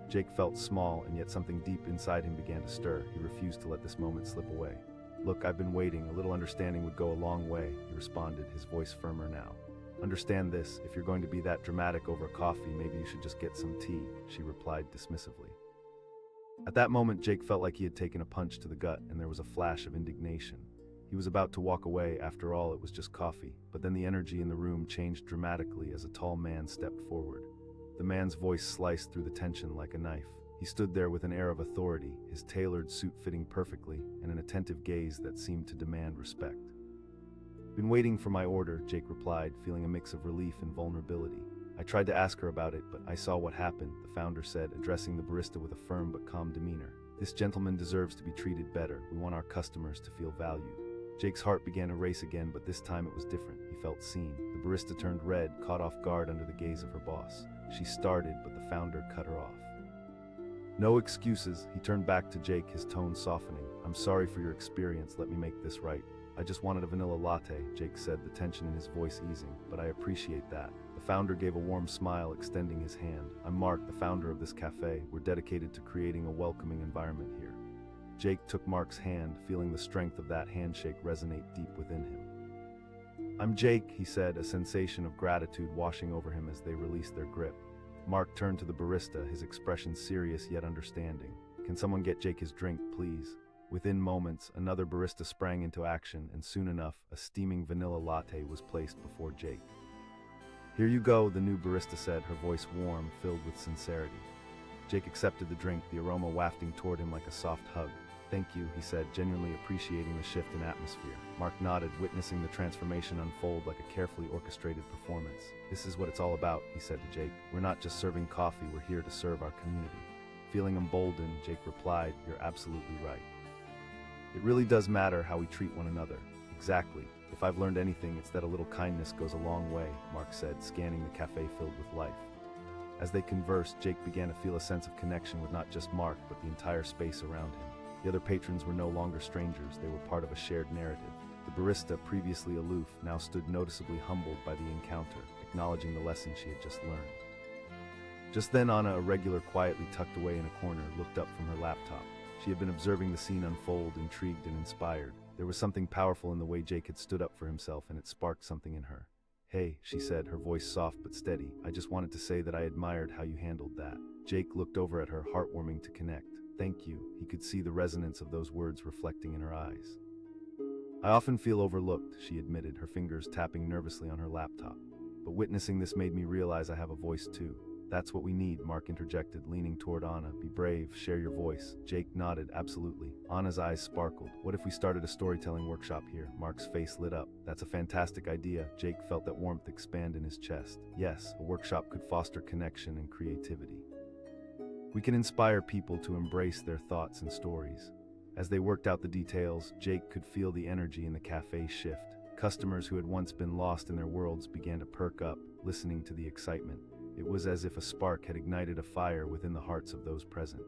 Jake felt small, and yet something deep inside him began to stir. He refused to let this moment slip away. "Look, I've been waiting. A little understanding would go a long way," he responded, his voice firmer now. "Understand this, if you're going to be that dramatic over coffee, maybe you should just get some tea," she replied dismissively. At that moment, Jake felt like he had taken a punch to the gut, and there was a flash of indignation. He was about to walk away. After all, it was just coffee. But then the energy in the room changed dramatically as a tall man stepped forward. The man's voice sliced through the tension like a knife. He stood there with an air of authority, his tailored suit fitting perfectly, and an attentive gaze that seemed to demand respect. "Been waiting for my order," Jake replied, feeling a mix of relief and vulnerability. "I tried to ask her about it, but I saw what happened," the founder said, addressing the barista with a firm but calm demeanor. "This gentleman deserves to be treated better. We want our customers to feel valued." Jake's heart began to race again, but this time it was different. He felt seen. The barista turned red, caught off guard under the gaze of her boss. She started, but the founder cut her off. "No excuses," he turned back to Jake, his tone softening. "I'm sorry for your experience. Let me make this right." "I just wanted a vanilla latte," Jake said, the tension in his voice easing, "but I appreciate that." The founder gave a warm smile, extending his hand. "I'm Mark, the founder of this cafe. We're dedicated to creating a welcoming environment here." Jake took Mark's hand, feeling the strength of that handshake resonate deep within him. "I'm Jake," he said, a sensation of gratitude washing over him as they released their grip. Mark turned to the barista, his expression serious yet understanding. "Can someone get Jake his drink, please?" Within moments, another barista sprang into action, and soon enough, a steaming vanilla latte was placed before Jake. "Here you go," the new barista said, her voice warm, filled with sincerity. Jake accepted the drink, the aroma wafting toward him like a soft hug. "Thank you," he said, genuinely appreciating the shift in atmosphere. Mark nodded, witnessing the transformation unfold like a carefully orchestrated performance. "This is what it's all about," he said to Jake. "We're not just serving coffee, we're here to serve our community." Feeling emboldened, Jake replied, "You're absolutely right. It really does matter how we treat one another." "Exactly. If I've learned anything, it's that a little kindness goes a long way," Mark said, scanning the cafe filled with life. As they conversed, Jake began to feel a sense of connection with not just Mark, but the entire space around him. The other patrons were no longer strangers, they were part of a shared narrative. The barista, previously aloof, now stood noticeably humbled by the encounter, acknowledging the lesson she had just learned. Just then, Anna, a regular quietly tucked away in a corner, looked up from her laptop. She had been observing the scene unfold, intrigued and inspired. There was something powerful in the way Jake had stood up for himself, and it sparked something in her. "Hey," she said, her voice soft but steady, "I just wanted to say that I admired how you handled that." Jake looked over at her, heartwarming to connect. "Thank you." He could see the resonance of those words reflecting in her eyes. "I often feel overlooked," she admitted, her fingers tapping nervously on her laptop. "But witnessing this made me realize I have a voice too." "That's what we need," Mark interjected, leaning toward Anna. "Be brave, share your voice." Jake nodded, "Absolutely." Anna's eyes sparkled. "What if we started a storytelling workshop here?" Mark's face lit up. "That's a fantastic idea." Jake felt that warmth expand in his chest. Yes, a workshop could foster connection and creativity. We can inspire people to embrace their thoughts and stories. As they worked out the details, Jake could feel the energy in the cafe shift. Customers who had once been lost in their worlds began to perk up, listening to the excitement. It was as if a spark had ignited a fire within the hearts of those present.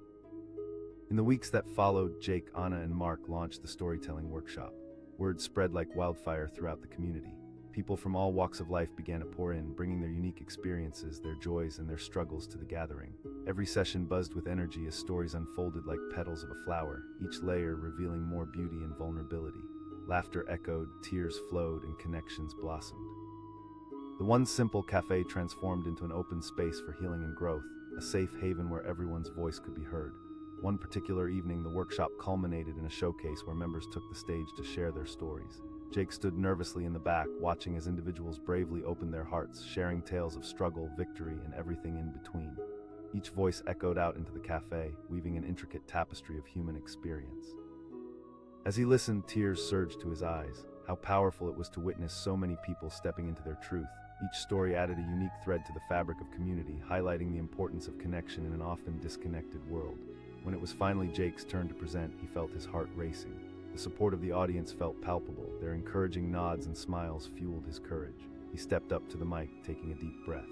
In the weeks that followed, Jake, Anna, and Mark launched the storytelling workshop. Word spread like wildfire throughout the community. People from all walks of life began to pour in, bringing their unique experiences, their joys, and their struggles to the gathering. Every session buzzed with energy as stories unfolded like petals of a flower, each layer revealing more beauty and vulnerability. Laughter echoed, tears flowed, and connections blossomed. The once simple cafe transformed into an open space for healing and growth, a safe haven where everyone's voice could be heard. One particular evening, the workshop culminated in a showcase where members took the stage to share their stories. Jake stood nervously in the back, watching as individuals bravely opened their hearts, sharing tales of struggle, victory, and everything in between. Each voice echoed out into the cafe, weaving an intricate tapestry of human experience. As he listened, tears surged to his eyes. How powerful it was to witness so many people stepping into their truth. Each story added a unique thread to the fabric of community, highlighting the importance of connection in an often disconnected world. When it was finally Jake's turn to present, he felt his heart racing. The support of the audience felt palpable. Their encouraging nods and smiles fueled his courage. He stepped up to the mic, taking a deep breath.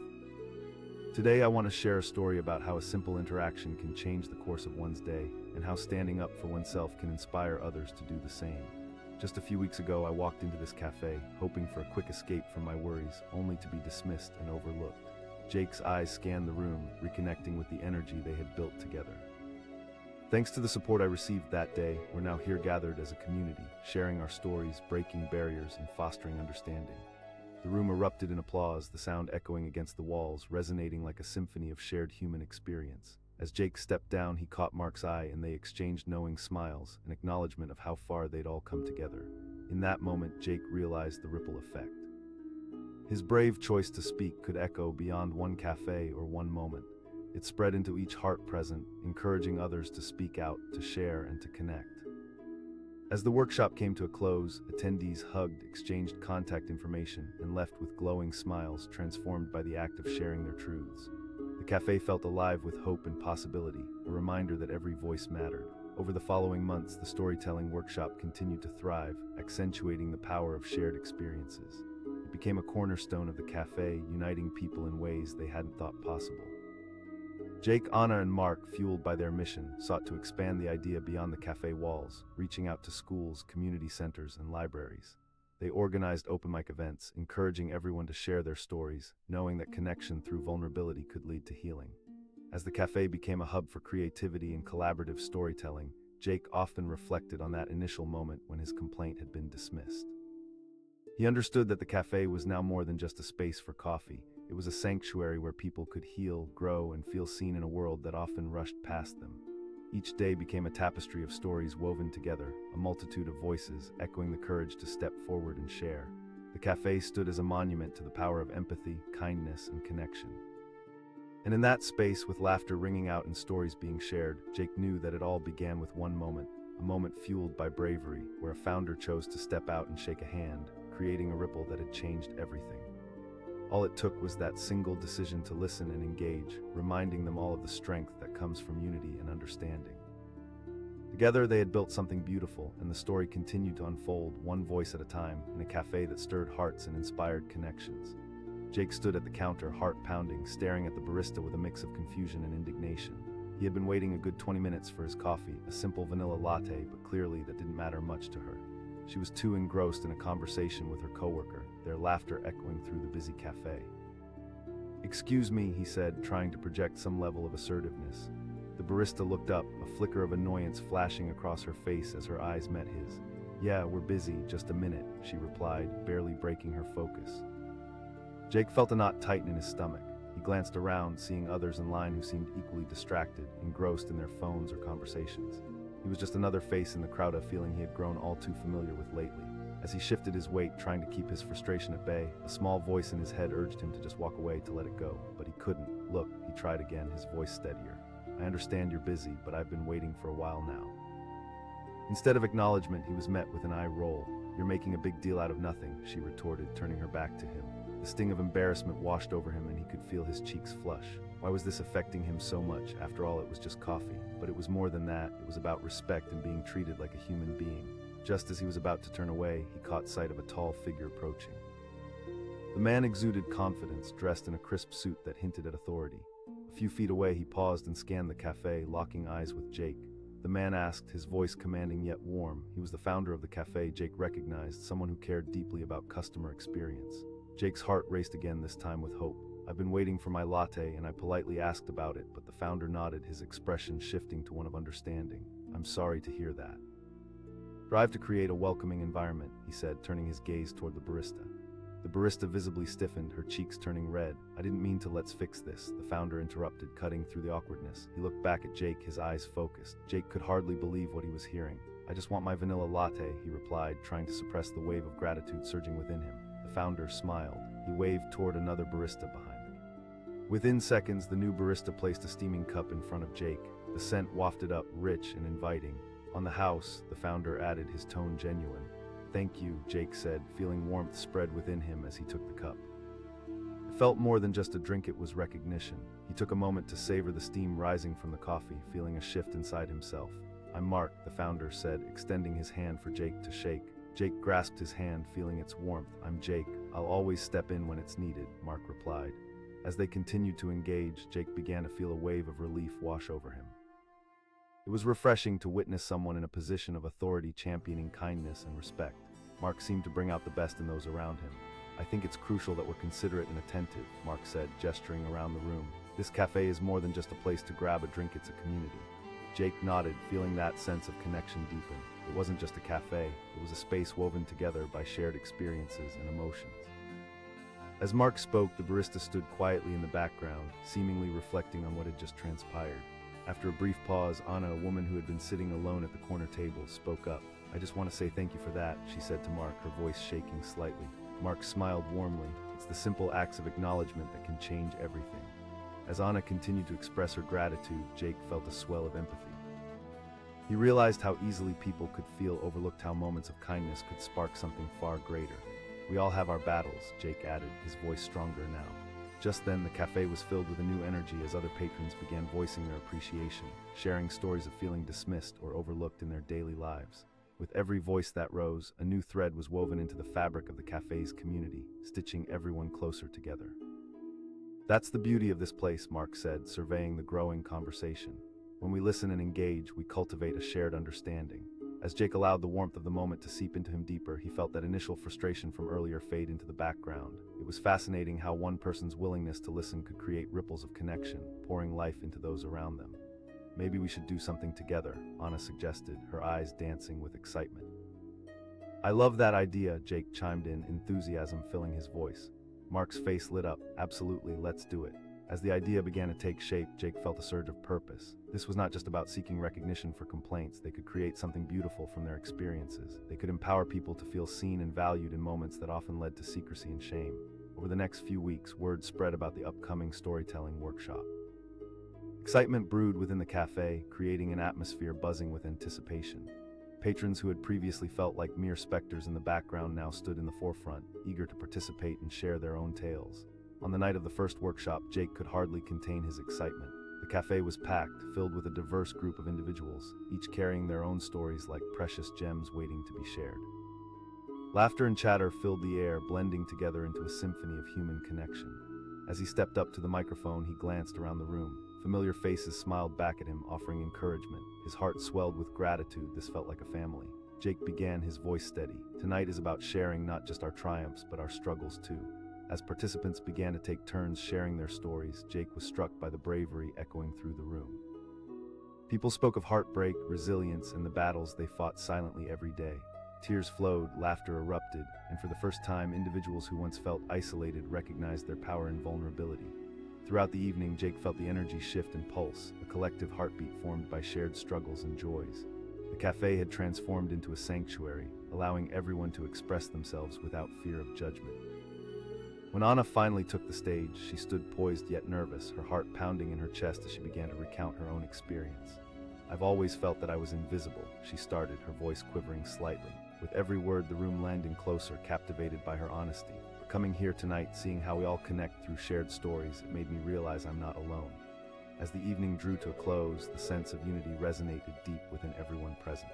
Today I want to share a story about how a simple interaction can change the course of one's day, and how standing up for oneself can inspire others to do the same. Just a few weeks ago, I walked into this cafe, hoping for a quick escape from my worries, only to be dismissed and overlooked. Jake's eyes scanned the room, reconnecting with the energy they had built together. Thanks to the support I received that day, we're now here gathered as a community, sharing our stories, breaking barriers, and fostering understanding. The room erupted in applause, the sound echoing against the walls, resonating like a symphony of shared human experience. As Jake stepped down, he caught Mark's eye, and they exchanged knowing smiles, an acknowledgement of how far they'd all come together. In that moment, Jake realized the ripple effect. His brave choice to speak could echo beyond one cafe or one moment. It spread into each heart present, encouraging others to speak out, to share, and to connect. As the workshop came to a close, attendees hugged, exchanged contact information, and left with glowing smiles, transformed by the act of sharing their truths. The cafe felt alive with hope and possibility, a reminder that every voice mattered. Over the following months, the storytelling workshop continued to thrive, accentuating the power of shared experiences. It became a cornerstone of the cafe, uniting people in ways they hadn't thought possible. Jake, Anna, and Mark, fueled by their mission, sought to expand the idea beyond the cafe walls, reaching out to schools, community centers, and libraries. They organized open mic events, encouraging everyone to share their stories, knowing that connection through vulnerability could lead to healing. As the cafe became a hub for creativity and collaborative storytelling, Jake often reflected on that initial moment when his complaint had been dismissed. He understood that the cafe was now more than just a space for coffee. It was a sanctuary where people could heal, grow, and feel seen in a world that often rushed past them. Each day became a tapestry of stories woven together, a multitude of voices echoing the courage to step forward and share. The cafe stood as a monument to the power of empathy, kindness, and connection. And in that space, with laughter ringing out and stories being shared, Jake knew that it all began with one moment, a moment fueled by bravery, where a founder chose to step out and shake a hand, creating a ripple that had changed everything. All it took was that single decision to listen and engage, reminding them all of the strength that comes from unity and understanding. Together they had built something beautiful, and the story continued to unfold, one voice at a time, in a cafe that stirred hearts and inspired connections. Jake stood at the counter, heart pounding, staring at the barista with a mix of confusion and indignation. He had been waiting a good 20 minutes for his coffee, a simple vanilla latte, but clearly that didn't matter much to her. She was too engrossed in a conversation with her coworker, their laughter echoing through the busy cafe. "Excuse me," he said, trying to project some level of assertiveness. The barista looked up, a flicker of annoyance flashing across her face as her eyes met his. "Yeah, we're busy, just a minute," she replied, barely breaking her focus. Jake felt a knot tighten in his stomach. He glanced around, seeing others in line who seemed equally distracted, engrossed in their phones or conversations. He was just another face in the crowd, a feeling he had grown all too familiar with lately. As he shifted his weight, trying to keep his frustration at bay, a small voice in his head urged him to just walk away, to let it go. But he couldn't. "Look," he tried again, his voice steadier. "I understand you're busy, but I've been waiting for a while now." Instead of acknowledgement, he was met with an eye roll. "You're making a big deal out of nothing," she retorted, turning her back to him. The sting of embarrassment washed over him, and he could feel his cheeks flush. Why was this affecting him so much? After all, it was just coffee. But it was more than that. It was about respect and being treated like a human being. Just as he was about to turn away, he caught sight of a tall figure approaching. The man exuded confidence, dressed in a crisp suit that hinted at authority. A few feet away, he paused and scanned the cafe, locking eyes with Jake. The man asked, his voice commanding yet warm. He was the founder of the cafe, Jake recognized, someone who cared deeply about customer experience. Jake's heart raced again, this time with hope. "I've been waiting for my latte, and I politely asked about it," but the founder nodded, his expression shifting to one of understanding. "I'm sorry to hear that." "Strive to create a welcoming environment," he said, turning his gaze toward the barista. The barista visibly stiffened, her cheeks turning red. "I didn't mean to let's fix this," the founder interrupted, cutting through the awkwardness. He looked back at Jake, his eyes focused. Jake could hardly believe what he was hearing. "I just want my vanilla latte," he replied, trying to suppress the wave of gratitude surging within him. The founder smiled. He waved toward another barista behind him. Within seconds, the new barista placed a steaming cup in front of Jake. The scent wafted up, rich and inviting. "On the house," the founder added, his tone genuine. "Thank you," Jake said, feeling warmth spread within him as he took the cup. It felt more than just a drink, it was recognition. He took a moment to savor the steam rising from the coffee, feeling a shift inside himself. "I'm Mark," the founder said, extending his hand for Jake to shake. Jake grasped his hand, feeling its warmth. "I'm Jake. I'll always step in when it's needed," Mark replied. As they continued to engage, Jake began to feel a wave of relief wash over him. It was refreshing to witness someone in a position of authority championing kindness and respect. Mark seemed to bring out the best in those around him. "I think it's crucial that we're considerate and attentive," Mark said, gesturing around the room. "This cafe is more than just a place to grab a drink, it's a community." Jake nodded, feeling that sense of connection deepen. It wasn't just a cafe, it was a space woven together by shared experiences and emotions. As Mark spoke, the barista stood quietly in the background, seemingly reflecting on what had just transpired. After a brief pause, Anna, a woman who had been sitting alone at the corner table, spoke up. "I just want to say thank you for that," she said to Mark, her voice shaking slightly. Mark smiled warmly. "It's the simple acts of acknowledgement that can change everything." As Anna continued to express her gratitude, Jake felt a swell of empathy. He realized how easily people could feel overlooked, how moments of kindness could spark something far greater. "We all have our battles," Jake added, his voice stronger now. Just then, the cafe was filled with a new energy as other patrons began voicing their appreciation, sharing stories of feeling dismissed or overlooked in their daily lives. With every voice that rose, a new thread was woven into the fabric of the cafe's community, stitching everyone closer together. "That's the beauty of this place," Mark said, surveying the growing conversation. "When we listen and engage, we cultivate a shared understanding." As Jake allowed the warmth of the moment to seep into him deeper, he felt that initial frustration from earlier fade into the background. It was fascinating how one person's willingness to listen could create ripples of connection, pouring life into those around them. "Maybe we should do something together," Anna suggested, her eyes dancing with excitement. "I love that idea," Jake chimed in, enthusiasm filling his voice. Mark's face lit up. "Absolutely, let's do it." As the idea began to take shape, Jake felt a surge of purpose. This was not just about seeking recognition for complaints. They could create something beautiful from their experiences. They could empower people to feel seen and valued in moments that often led to secrecy and shame. Over the next few weeks, word spread about the upcoming storytelling workshop. Excitement brewed within the cafe, creating an atmosphere buzzing with anticipation. Patrons who had previously felt like mere specters in the background now stood in the forefront, eager to participate and share their own tales. On the night of the first workshop, Jake could hardly contain his excitement. The cafe was packed, filled with a diverse group of individuals, each carrying their own stories like precious gems waiting to be shared. Laughter and chatter filled the air, blending together into a symphony of human connection. As he stepped up to the microphone, he glanced around the room. Familiar faces smiled back at him, offering encouragement. His heart swelled with gratitude. This felt like a family. Jake began, his voice steady. "Tonight is about sharing not just our triumphs, but our struggles too." As participants began to take turns sharing their stories, Jake was struck by the bravery echoing through the room. People spoke of heartbreak, resilience, and the battles they fought silently every day. Tears flowed, laughter erupted, and for the first time, individuals who once felt isolated recognized their power and vulnerability. Throughout the evening, Jake felt the energy shift and pulse, a collective heartbeat formed by shared struggles and joys. The cafe had transformed into a sanctuary, allowing everyone to express themselves without fear of judgment. When Anna finally took the stage, she stood poised yet nervous, her heart pounding in her chest as she began to recount her own experience. "I've always felt that I was invisible," she started, her voice quivering slightly. With every word, the room landing closer, captivated by her honesty. "Coming here tonight, seeing how we all connect through shared stories, it made me realize I'm not alone." As the evening drew to a close, the sense of unity resonated deep within everyone present.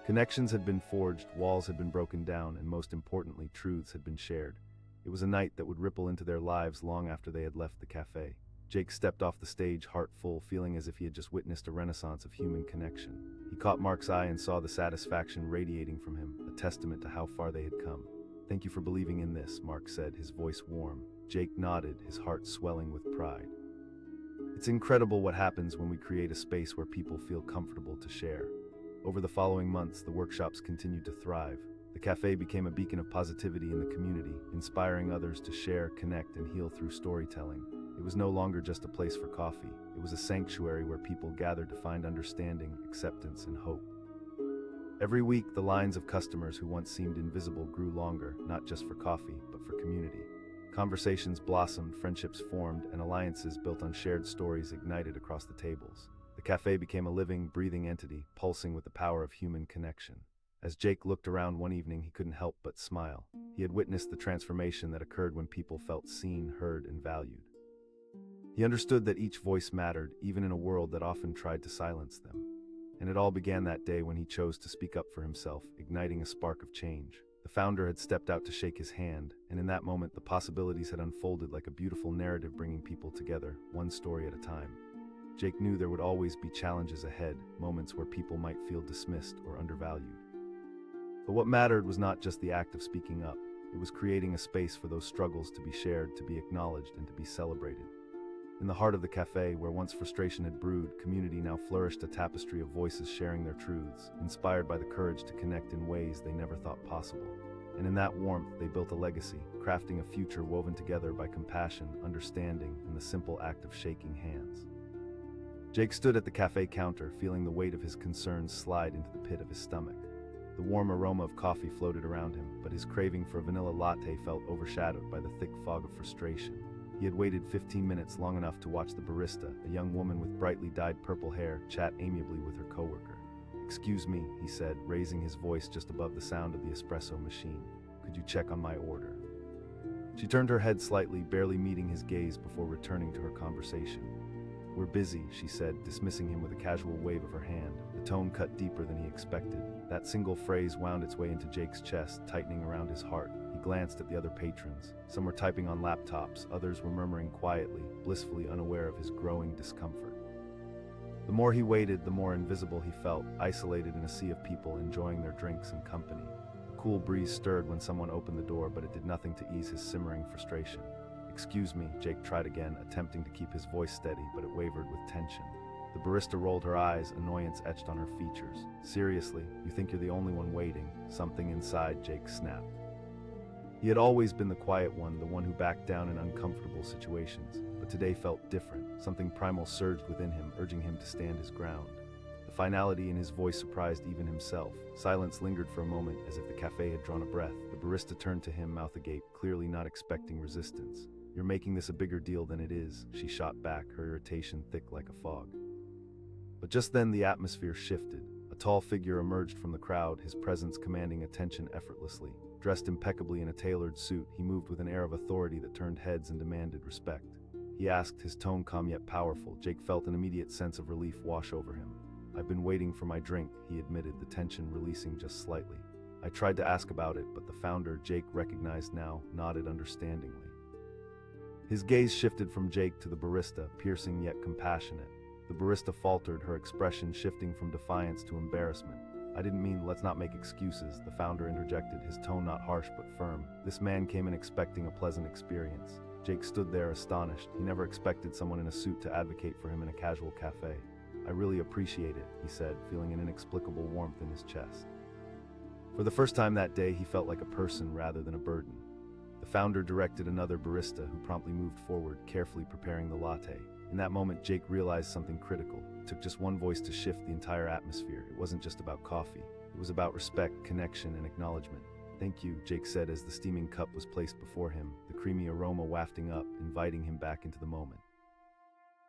Connections had been forged, walls had been broken down, and most importantly, truths had been shared. It was a night that would ripple into their lives long after they had left the cafe. Jake stepped off the stage, heart full, feeling as if he had just witnessed a renaissance of human connection. He caught Mark's eye and saw the satisfaction radiating from him, a testament to how far they had come. "Thank you for believing in this," Mark said, his voice warm. Jake nodded, his heart swelling with pride. It's incredible what happens when we create a space where people feel comfortable to share. Over the following months, the workshops continued to thrive. The cafe became a beacon of positivity in the community, inspiring others to share, connect, and heal through storytelling. It was no longer just a place for coffee. It was a sanctuary where people gathered to find understanding, acceptance, and hope. Every week, the lines of customers who once seemed invisible grew longer, not just for coffee, but for community. Conversations blossomed, friendships formed, and alliances built on shared stories ignited across the tables. The cafe became a living, breathing entity, pulsing with the power of human connection. As Jake looked around one evening, he couldn't help but smile. He had witnessed the transformation that occurred when people felt seen, heard, and valued. He understood that each voice mattered, even in a world that often tried to silence them. And it all began that day when he chose to speak up for himself, igniting a spark of change. The founder had stepped out to shake his hand, and in that moment the possibilities had unfolded like a beautiful narrative bringing people together, one story at a time. Jake knew there would always be challenges ahead, moments where people might feel dismissed or undervalued. But what mattered was not just the act of speaking up, it was creating a space for those struggles to be shared, to be acknowledged, and to be celebrated. In the heart of the cafe, where once frustration had brewed, community now flourished, a tapestry of voices sharing their truths, inspired by the courage to connect in ways they never thought possible. And in that warmth, they built a legacy, crafting a future woven together by compassion, understanding, and the simple act of shaking hands. Jake stood at the cafe counter, feeling the weight of his concerns slide into the pit of his stomach. The warm aroma of coffee floated around him, but his craving for a vanilla latte felt overshadowed by the thick fog of frustration. He had waited 15 minutes, long enough to watch the barista, a young woman with brightly dyed purple hair, chat amiably with her coworker. "Excuse me," he said, raising his voice just above the sound of the espresso machine. "Could you check on my order?" She turned her head slightly, barely meeting his gaze before returning to her conversation. "We're busy," she said, dismissing him with a casual wave of her hand. The tone cut deeper than he expected. That single phrase wound its way into Jake's chest, tightening around his heart. He glanced at the other patrons. Some were typing on laptops, others were murmuring quietly, blissfully unaware of his growing discomfort. The more he waited, the more invisible he felt, isolated in a sea of people enjoying their drinks and company. A cool breeze stirred when someone opened the door, but it did nothing to ease his simmering frustration. "Excuse me," Jake tried again, attempting to keep his voice steady, but it wavered with tension. The barista rolled her eyes, annoyance etched on her features. "Seriously, you think you're the only one waiting?" Something inside Jake snapped. He had always been the quiet one, the one who backed down in uncomfortable situations, but today felt different. Something primal surged within him, urging him to stand his ground. The finality in his voice surprised even himself. Silence lingered for a moment, as if the cafe had drawn a breath. The barista turned to him, mouth agape, clearly not expecting resistance. "You're making this a bigger deal than it is," she shot back, her irritation thick like a fog. But just then the atmosphere shifted. A tall figure emerged from the crowd, his presence commanding attention effortlessly. Dressed impeccably in a tailored suit, he moved with an air of authority that turned heads and demanded respect. He asked, his tone calm yet powerful. Jake felt an immediate sense of relief wash over him. "I've been waiting for my drink," he admitted, the tension releasing just slightly. "I tried to ask about it, but the founder," Jake recognized now, nodded understandingly. His gaze shifted from Jake to the barista, piercing yet compassionate. The barista faltered, her expression shifting from defiance to embarrassment. "I didn't mean, let's not make excuses," the founder interjected, his tone not harsh but firm. This man came in expecting a pleasant experience. Jake stood there astonished. He never expected someone in a suit to advocate for him in a casual cafe. "I really appreciate it," he said, feeling an inexplicable warmth in his chest. For the first time that day, he felt like a person rather than a burden. The founder directed another barista, who promptly moved forward, carefully preparing the latte. In that moment, Jake realized something critical. It took just one voice to shift the entire atmosphere. It wasn't just about coffee. It was about respect, connection, and acknowledgement. "Thank you," Jake said as the steaming cup was placed before him, the creamy aroma wafting up, inviting him back into the moment.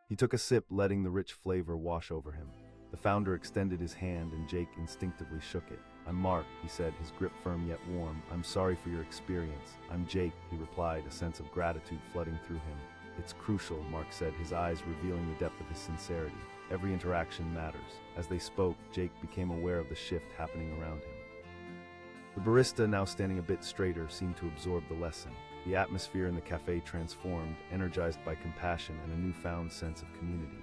He took a sip, letting the rich flavor wash over him. The founder extended his hand, and Jake instinctively shook it. "I'm Mark," he said, his grip firm yet warm. "I'm sorry for your experience." "I'm Jake," he replied, a sense of gratitude flooding through him. "It's crucial," Mark said, his eyes revealing the depth of his sincerity. "Every interaction matters." As they spoke, Jake became aware of the shift happening around him. The barista, now standing a bit straighter, seemed to absorb the lesson. The atmosphere in the cafe transformed, energized by compassion and a newfound sense of community.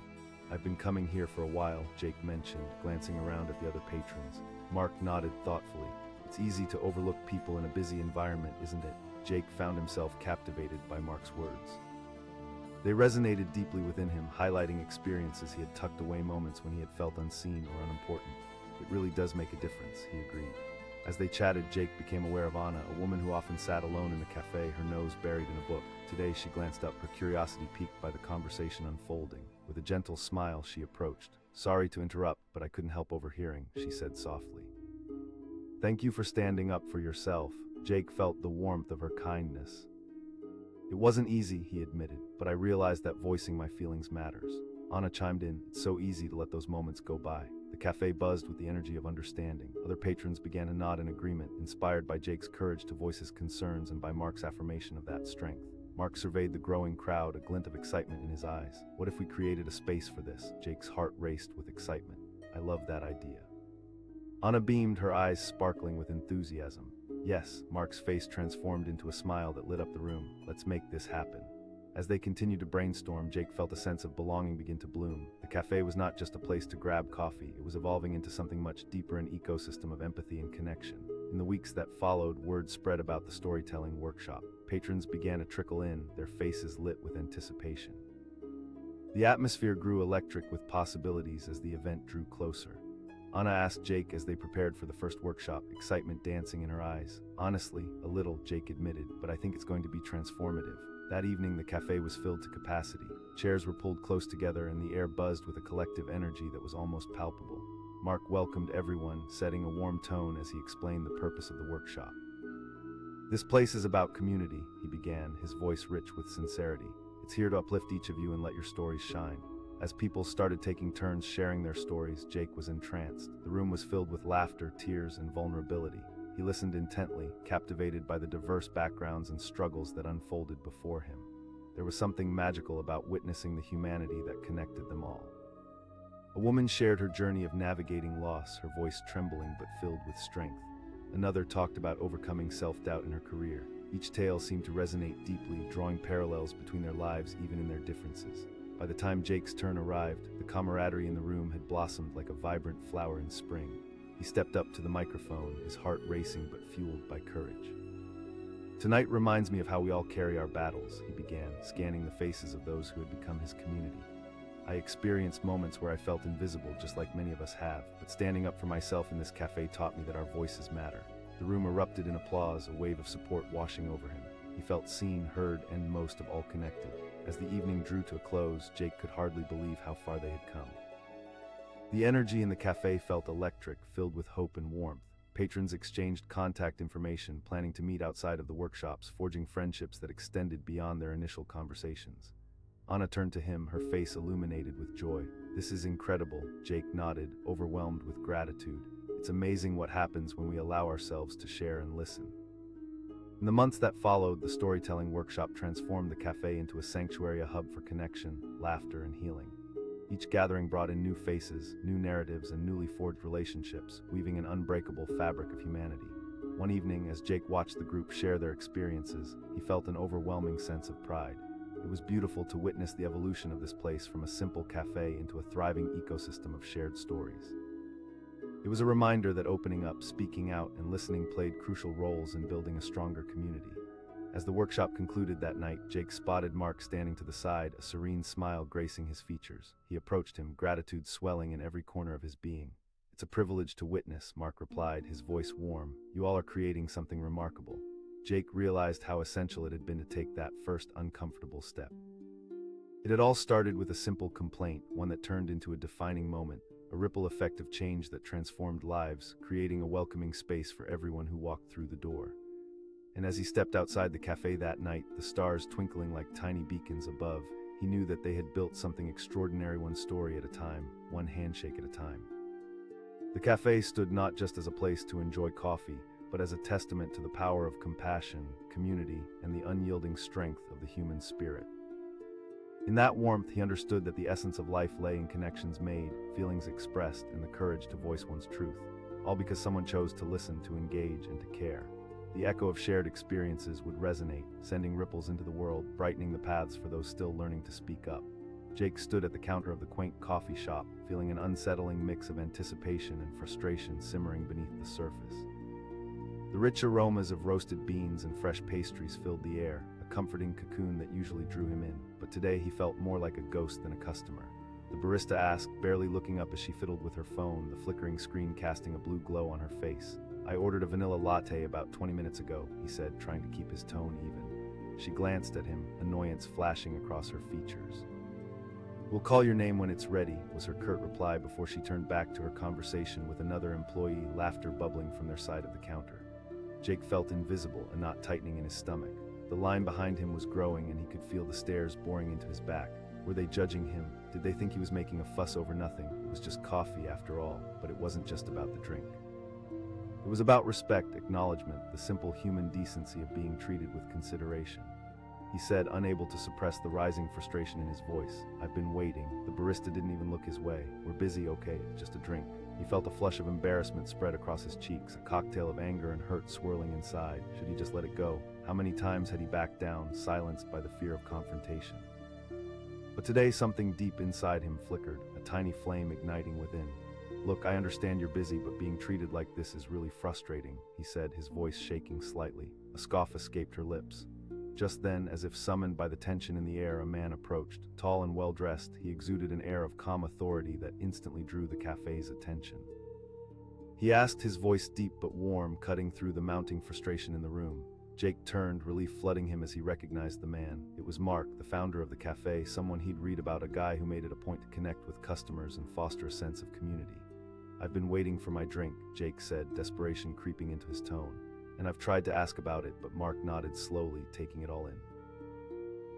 "I've been coming here for a while," Jake mentioned, glancing around at the other patrons. Mark nodded thoughtfully. "It's easy to overlook people in a busy environment, isn't it?" Jake found himself captivated by Mark's words. They resonated deeply within him, highlighting experiences he had tucked away, moments when he had felt unseen or unimportant. "It really does make a difference," he agreed. As they chatted, Jake became aware of Anna, a woman who often sat alone in the cafe, her nose buried in a book. Today she glanced up, her curiosity piqued by the conversation unfolding. With a gentle smile, she approached. "Sorry to interrupt, but I couldn't help overhearing," she said softly. "Thank you for standing up for yourself." Jake felt the warmth of her kindness. "It wasn't easy," he admitted, "but I realized that voicing my feelings matters." Anna chimed in, "It's so easy to let those moments go by." The cafe buzzed with the energy of understanding. Other patrons began to nod in agreement, inspired by Jake's courage to voice his concerns and by Mark's affirmation of that strength. Mark surveyed the growing crowd, a glint of excitement in his eyes. "What if we created a space for this?" Jake's heart raced with excitement. I love that idea." Anna beamed, her eyes sparkling with enthusiasm. "Yes," Mark's face transformed into a smile that lit up the room. "Let's make this happen." As they continued to brainstorm, Jake felt a sense of belonging begin to bloom. The cafe was not just a place to grab coffee, it was evolving into something much deeper, an ecosystem of empathy and connection. In the weeks that followed, word spread about the storytelling workshop. Patrons began to trickle in, their faces lit with anticipation. The atmosphere grew electric with possibilities as the event drew closer. Anna asked Jake as they prepared for the first workshop, excitement dancing in her eyes. "Honestly, a little," Jake admitted, "but I think it's going to be transformative." That evening, the cafe was filled to capacity. Chairs were pulled close together and the air buzzed with a collective energy that was almost palpable. Mark welcomed everyone, setting a warm tone as he explained the purpose of the workshop. "This place is about community," he began, his voice rich with sincerity. "It's here to uplift each of you and let your stories shine." As people started taking turns sharing their stories, Jake was entranced. The room was filled with laughter, tears, and vulnerability. He listened intently, captivated by the diverse backgrounds and struggles that unfolded before him. There was something magical about witnessing the humanity that connected them all. A woman shared her journey of navigating loss, her voice trembling but filled with strength. Another talked about overcoming self-doubt in her career. Each tale seemed to resonate deeply, drawing parallels between their lives even in their differences. By the time Jake's turn arrived, the camaraderie in the room had blossomed like a vibrant flower in spring. He stepped up to the microphone, his heart racing but fueled by courage. "Tonight reminds me of how we all carry our battles," he began, scanning the faces of those who had become his community. "I experienced moments where I felt invisible, just like many of us have, but standing up for myself in this cafe taught me that our voices matter." The room erupted in applause, a wave of support washing over him. He felt seen, heard, and most of all connected. As the evening drew to a close, Jake could hardly believe how far they had come. The energy in the cafe felt electric, filled with hope and warmth. Patrons exchanged contact information, planning to meet outside of the workshops, forging friendships that extended beyond their initial conversations. Anna turned to him, her face illuminated with joy. "This is incredible," Jake nodded, overwhelmed with gratitude. "It's amazing what happens when we allow ourselves to share and listen." In the months that followed, the storytelling workshop transformed the cafe into a sanctuary, a hub for connection, laughter, and healing. Each gathering brought in new faces, new narratives, and newly forged relationships, weaving an unbreakable fabric of humanity. One evening, as Jake watched the group share their experiences, he felt an overwhelming sense of pride. It was beautiful to witness the evolution of this place from a simple cafe into a thriving ecosystem of shared stories. It was a reminder that opening up, speaking out, and listening played crucial roles in building a stronger community. As the workshop concluded that night, Jake spotted Mark standing to the side, a serene smile gracing his features. He approached him, gratitude swelling in every corner of his being. "It's a privilege to witness," Mark replied, his voice warm. "You all are creating something remarkable." Jake realized how essential it had been to take that first uncomfortable step. It had all started with a simple complaint, one that turned into a defining moment, a ripple effect of change that transformed lives, creating a welcoming space for everyone who walked through the door. And as he stepped outside the cafe that night, the stars twinkling like tiny beacons above, he knew that they had built something extraordinary, one story at a time, one handshake at a time. The cafe stood not just as a place to enjoy coffee, but as a testament to the power of compassion, community, and the unyielding strength of the human spirit. In that warmth, he understood that the essence of life lay in connections made, feelings expressed, and the courage to voice one's truth, all because someone chose to listen, to engage, and to care. The echo of shared experiences would resonate, sending ripples into the world, brightening the paths for those still learning to speak up. Jake stood at the counter of the quaint coffee shop, feeling an unsettling mix of anticipation and frustration simmering beneath the surface. The rich aromas of roasted beans and fresh pastries filled the air, a comforting cocoon that usually drew him in, but today he felt more like a ghost than a customer. The barista asked, barely looking up as she fiddled with her phone, the flickering screen casting a blue glow on her face. "I ordered a vanilla latte about 20 minutes ago," he said, trying to keep his tone even. She glanced at him, annoyance flashing across her features. "We'll call your name when it's ready," was her curt reply before she turned back to her conversation with another employee, laughter bubbling from their side of the counter. Jake felt invisible, a knot tightening in his stomach. The line behind him was growing and he could feel the stares boring into his back. Were they judging him? Did they think he was making a fuss over nothing? It was just coffee after all, but it wasn't just about the drink. It was about respect, acknowledgement, the simple human decency of being treated with consideration. he said, unable to suppress the rising frustration in his voice. "I've been waiting." The barista didn't even look his way. "We're busy, okay? Just a drink." He felt a flush of embarrassment spread across his cheeks, a cocktail of anger and hurt swirling inside. Should he just let it go? How many times had he backed down, silenced by the fear of confrontation? But today something deep inside him flickered, a tiny flame igniting within. "Look, I understand you're busy, but being treated like this is really frustrating," he said, his voice shaking slightly. A scoff escaped her lips. Just then, as if summoned by the tension in the air, a man approached. Tall and well-dressed, he exuded an air of calm authority that instantly drew the cafe's attention. He asked, his voice deep but warm, cutting through the mounting frustration in the room. Jake turned, relief flooding him as he recognized the man. It was Mark, the founder of the cafe, someone he'd read about, a guy who made it a point to connect with customers and foster a sense of community. "I've been waiting for my drink," Jake said, desperation creeping into his tone. "And I've tried to ask about it," but Mark nodded slowly, taking it all in.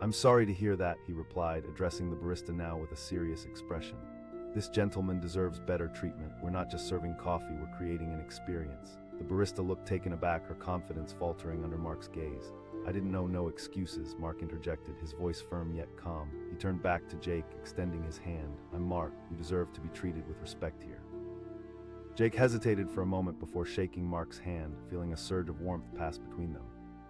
"I'm sorry to hear that," he replied, addressing the barista now with a serious expression. "This gentleman deserves better treatment. We're not just serving coffee, we're creating an experience." The barista looked taken aback, her confidence faltering under Mark's gaze. "I didn't know, no excuses," Mark interjected, his voice firm yet calm. He turned back to Jake, extending his hand. "I'm Mark. You deserve to be treated with respect here." Jake hesitated for a moment before shaking Mark's hand, feeling a surge of warmth pass between them.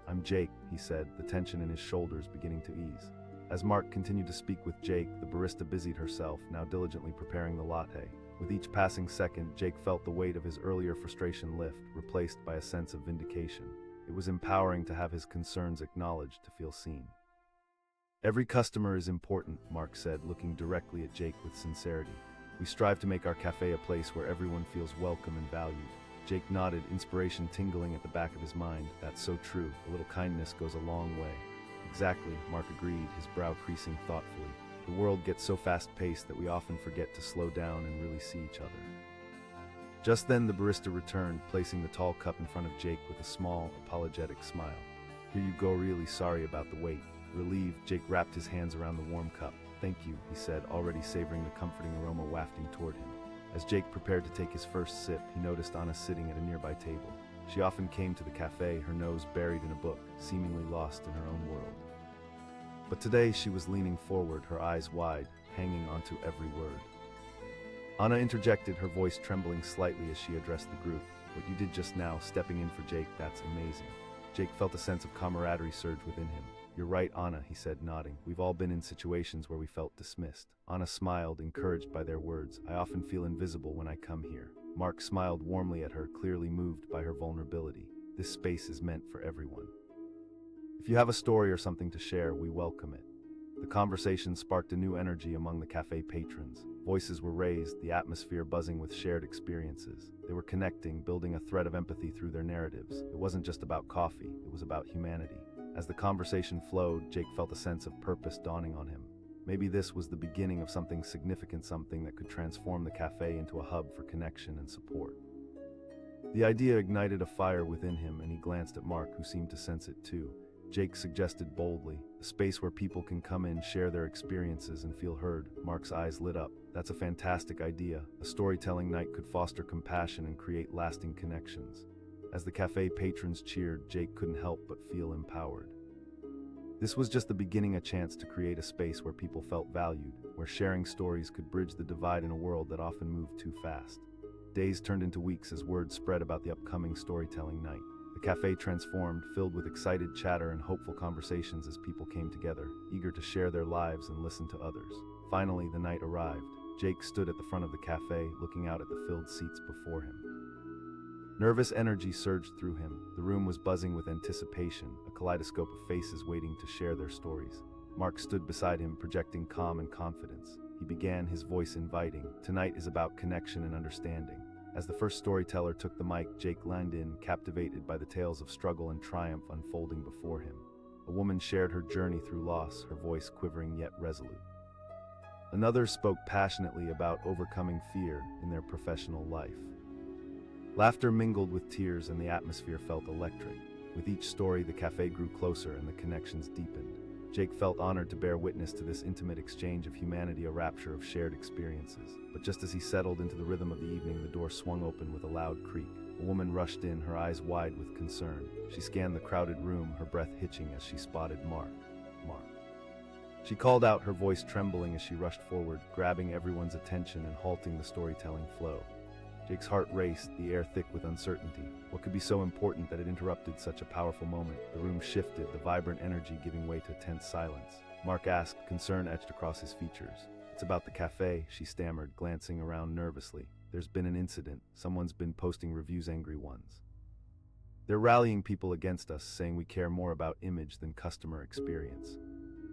"I'm Jake," he said, the tension in his shoulders beginning to ease. As Mark continued to speak with Jake, the barista busied herself, now diligently preparing the latte. With each passing second, Jake felt the weight of his earlier frustration lift, replaced by a sense of vindication. It was empowering to have his concerns acknowledged, to feel seen. "Every customer is important," Mark said, looking directly at Jake with sincerity. "We strive to make our cafe a place where everyone feels welcome and valued." Jake nodded, inspiration tingling at the back of his mind. "That's so true. A little kindness goes a long way." "Exactly," Mark agreed, his brow creasing thoughtfully. "The world gets so fast-paced that we often forget to slow down and really see each other." Just then the barista returned, placing the tall cup in front of Jake with a small, apologetic smile. "Here you go, really sorry about the wait." Relieved, Jake wrapped his hands around the warm cup. "Thank you," he said, already savoring the comforting aroma wafting toward him. As Jake prepared to take his first sip, he noticed Anna sitting at a nearby table. She often came to the cafe, her nose buried in a book, seemingly lost in her own world. But today she was leaning forward, her eyes wide, hanging onto every word. Anna interjected, her voice trembling slightly as she addressed the group. "What you did just now, stepping in for Jake, that's amazing." Jake felt a sense of camaraderie surge within him. "You're right, Anna," he said, nodding. "We've all been in situations where we felt dismissed." Anna smiled, encouraged by their words. "I often feel invisible when I come here." Mark smiled warmly at her, clearly moved by her vulnerability. "This space is meant for everyone. If you have a story or something to share, we welcome it." The conversation sparked a new energy among the cafe patrons. Voices were raised, the atmosphere buzzing with shared experiences. They were connecting, building a thread of empathy through their narratives. It wasn't just about coffee, it was about humanity. As the conversation flowed, Jake felt a sense of purpose dawning on him. Maybe this was the beginning of something significant, something that could transform the cafe into a hub for connection and support. The idea ignited a fire within him, and he glanced at Mark, who seemed to sense it too. Jake suggested boldly, "A space where people can come in, share their experiences, and feel heard." Mark's eyes lit up. "That's a fantastic idea. A storytelling night could foster compassion and create lasting connections." As the cafe patrons cheered, Jake couldn't help but feel empowered. This was just the beginning, a chance to create a space where people felt valued, where sharing stories could bridge the divide in a world that often moved too fast. Days turned into weeks as word spread about the upcoming storytelling night. The cafe transformed, filled with excited chatter and hopeful conversations as people came together, eager to share their lives and listen to others. Finally, the night arrived. Jake stood at the front of the cafe, looking out at the filled seats before him. Nervous energy surged through him. The room was buzzing with anticipation, a kaleidoscope of faces waiting to share their stories. Mark stood beside him, projecting calm and confidence. He began, his voice inviting. "Tonight is about connection and understanding." As the first storyteller took the mic, Jake leaned in, captivated by the tales of struggle and triumph unfolding before him. A woman shared her journey through loss, her voice quivering yet resolute. Another spoke passionately about overcoming fear in their professional life. Laughter mingled with tears, and the atmosphere felt electric. With each story, the cafe grew closer and the connections deepened. Jake felt honored to bear witness to this intimate exchange of humanity, a rapture of shared experiences. But just as he settled into the rhythm of the evening, the door swung open with a loud creak. A woman rushed in, her eyes wide with concern. She scanned the crowded room, her breath hitching as she spotted Mark. She called out, her voice trembling as she rushed forward, grabbing everyone's attention and halting the storytelling flow. Jake's heart raced, the air thick with uncertainty. What could be so important that it interrupted such a powerful moment? The room shifted, the vibrant energy giving way to tense silence. Mark asked, concern etched across his features. "It's about the cafe," she stammered, glancing around nervously. "There's been an incident. Someone's been posting reviews, angry ones. They're rallying people against us, saying we care more about image than customer experience."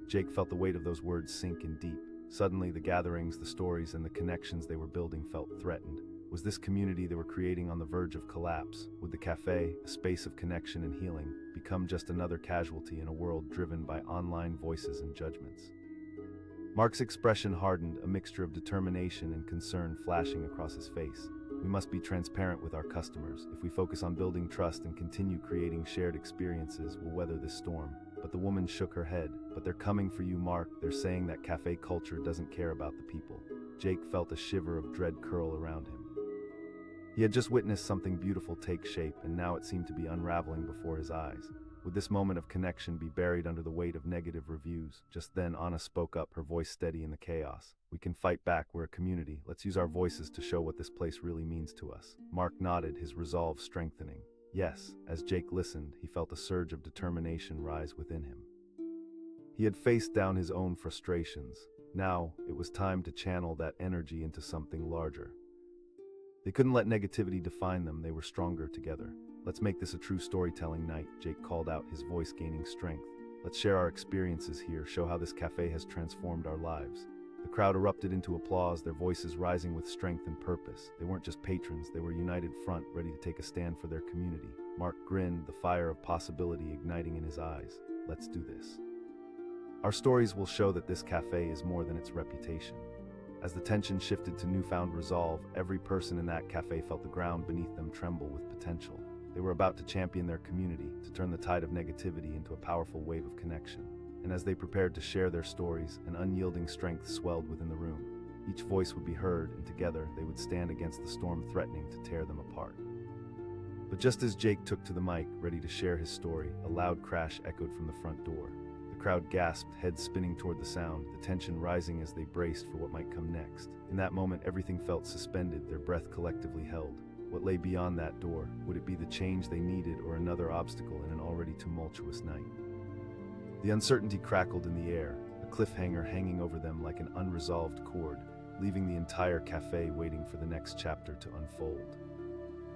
Jake felt the weight of those words sink in deep. Suddenly, the gatherings, the stories, and the connections they were building felt threatened. Was this community they were creating on the verge of collapse? Would the cafe, a space of connection and healing, become just another casualty in a world driven by online voices and judgments? Mark's expression hardened, a mixture of determination and concern flashing across his face. "We must be transparent with our customers. If we focus on building trust and continue creating shared experiences, we'll weather this storm." But the woman shook her head. "But they're coming for you, Mark. They're saying that cafe culture doesn't care about the people." Jake felt a shiver of dread curl around him. He had just witnessed something beautiful take shape, and now it seemed to be unraveling before his eyes. Would this moment of connection be buried under the weight of negative reviews? Just then, Anna spoke up, her voice steady in the chaos. "We can fight back. We're a community. Let's use our voices to show what this place really means to us." Mark nodded, his resolve strengthening. Yes, as Jake listened, he felt a surge of determination rise within him. He had faced down his own frustrations. Now, it was time to channel that energy into something larger. They couldn't let negativity define them, they were stronger together. "Let's make this a true storytelling night," Jake called out, his voice gaining strength. "Let's share our experiences here, show how this cafe has transformed our lives." The crowd erupted into applause, their voices rising with strength and purpose. They weren't just patrons, they were a united front, ready to take a stand for their community. Mark grinned, the fire of possibility igniting in his eyes. "Let's do this. Our stories will show that this cafe is more than its reputation." As the tension shifted to newfound resolve, every person in that cafe felt the ground beneath them tremble with potential. They were about to champion their community, to turn the tide of negativity into a powerful wave of connection. And as they prepared to share their stories, an unyielding strength swelled within the room. Each voice would be heard, and together they would stand against the storm threatening to tear them apart. But just as Jake took to the mic, ready to share his story, a loud crash echoed from the front door. The crowd gasped, heads spinning toward the sound, the tension rising as they braced for what might come next. In that moment, everything felt suspended, their breath collectively held. What lay beyond that door? Would it be the change they needed or another obstacle in an already tumultuous night? The uncertainty crackled in the air, a cliffhanger hanging over them like an unresolved chord, leaving the entire cafe waiting for the next chapter to unfold.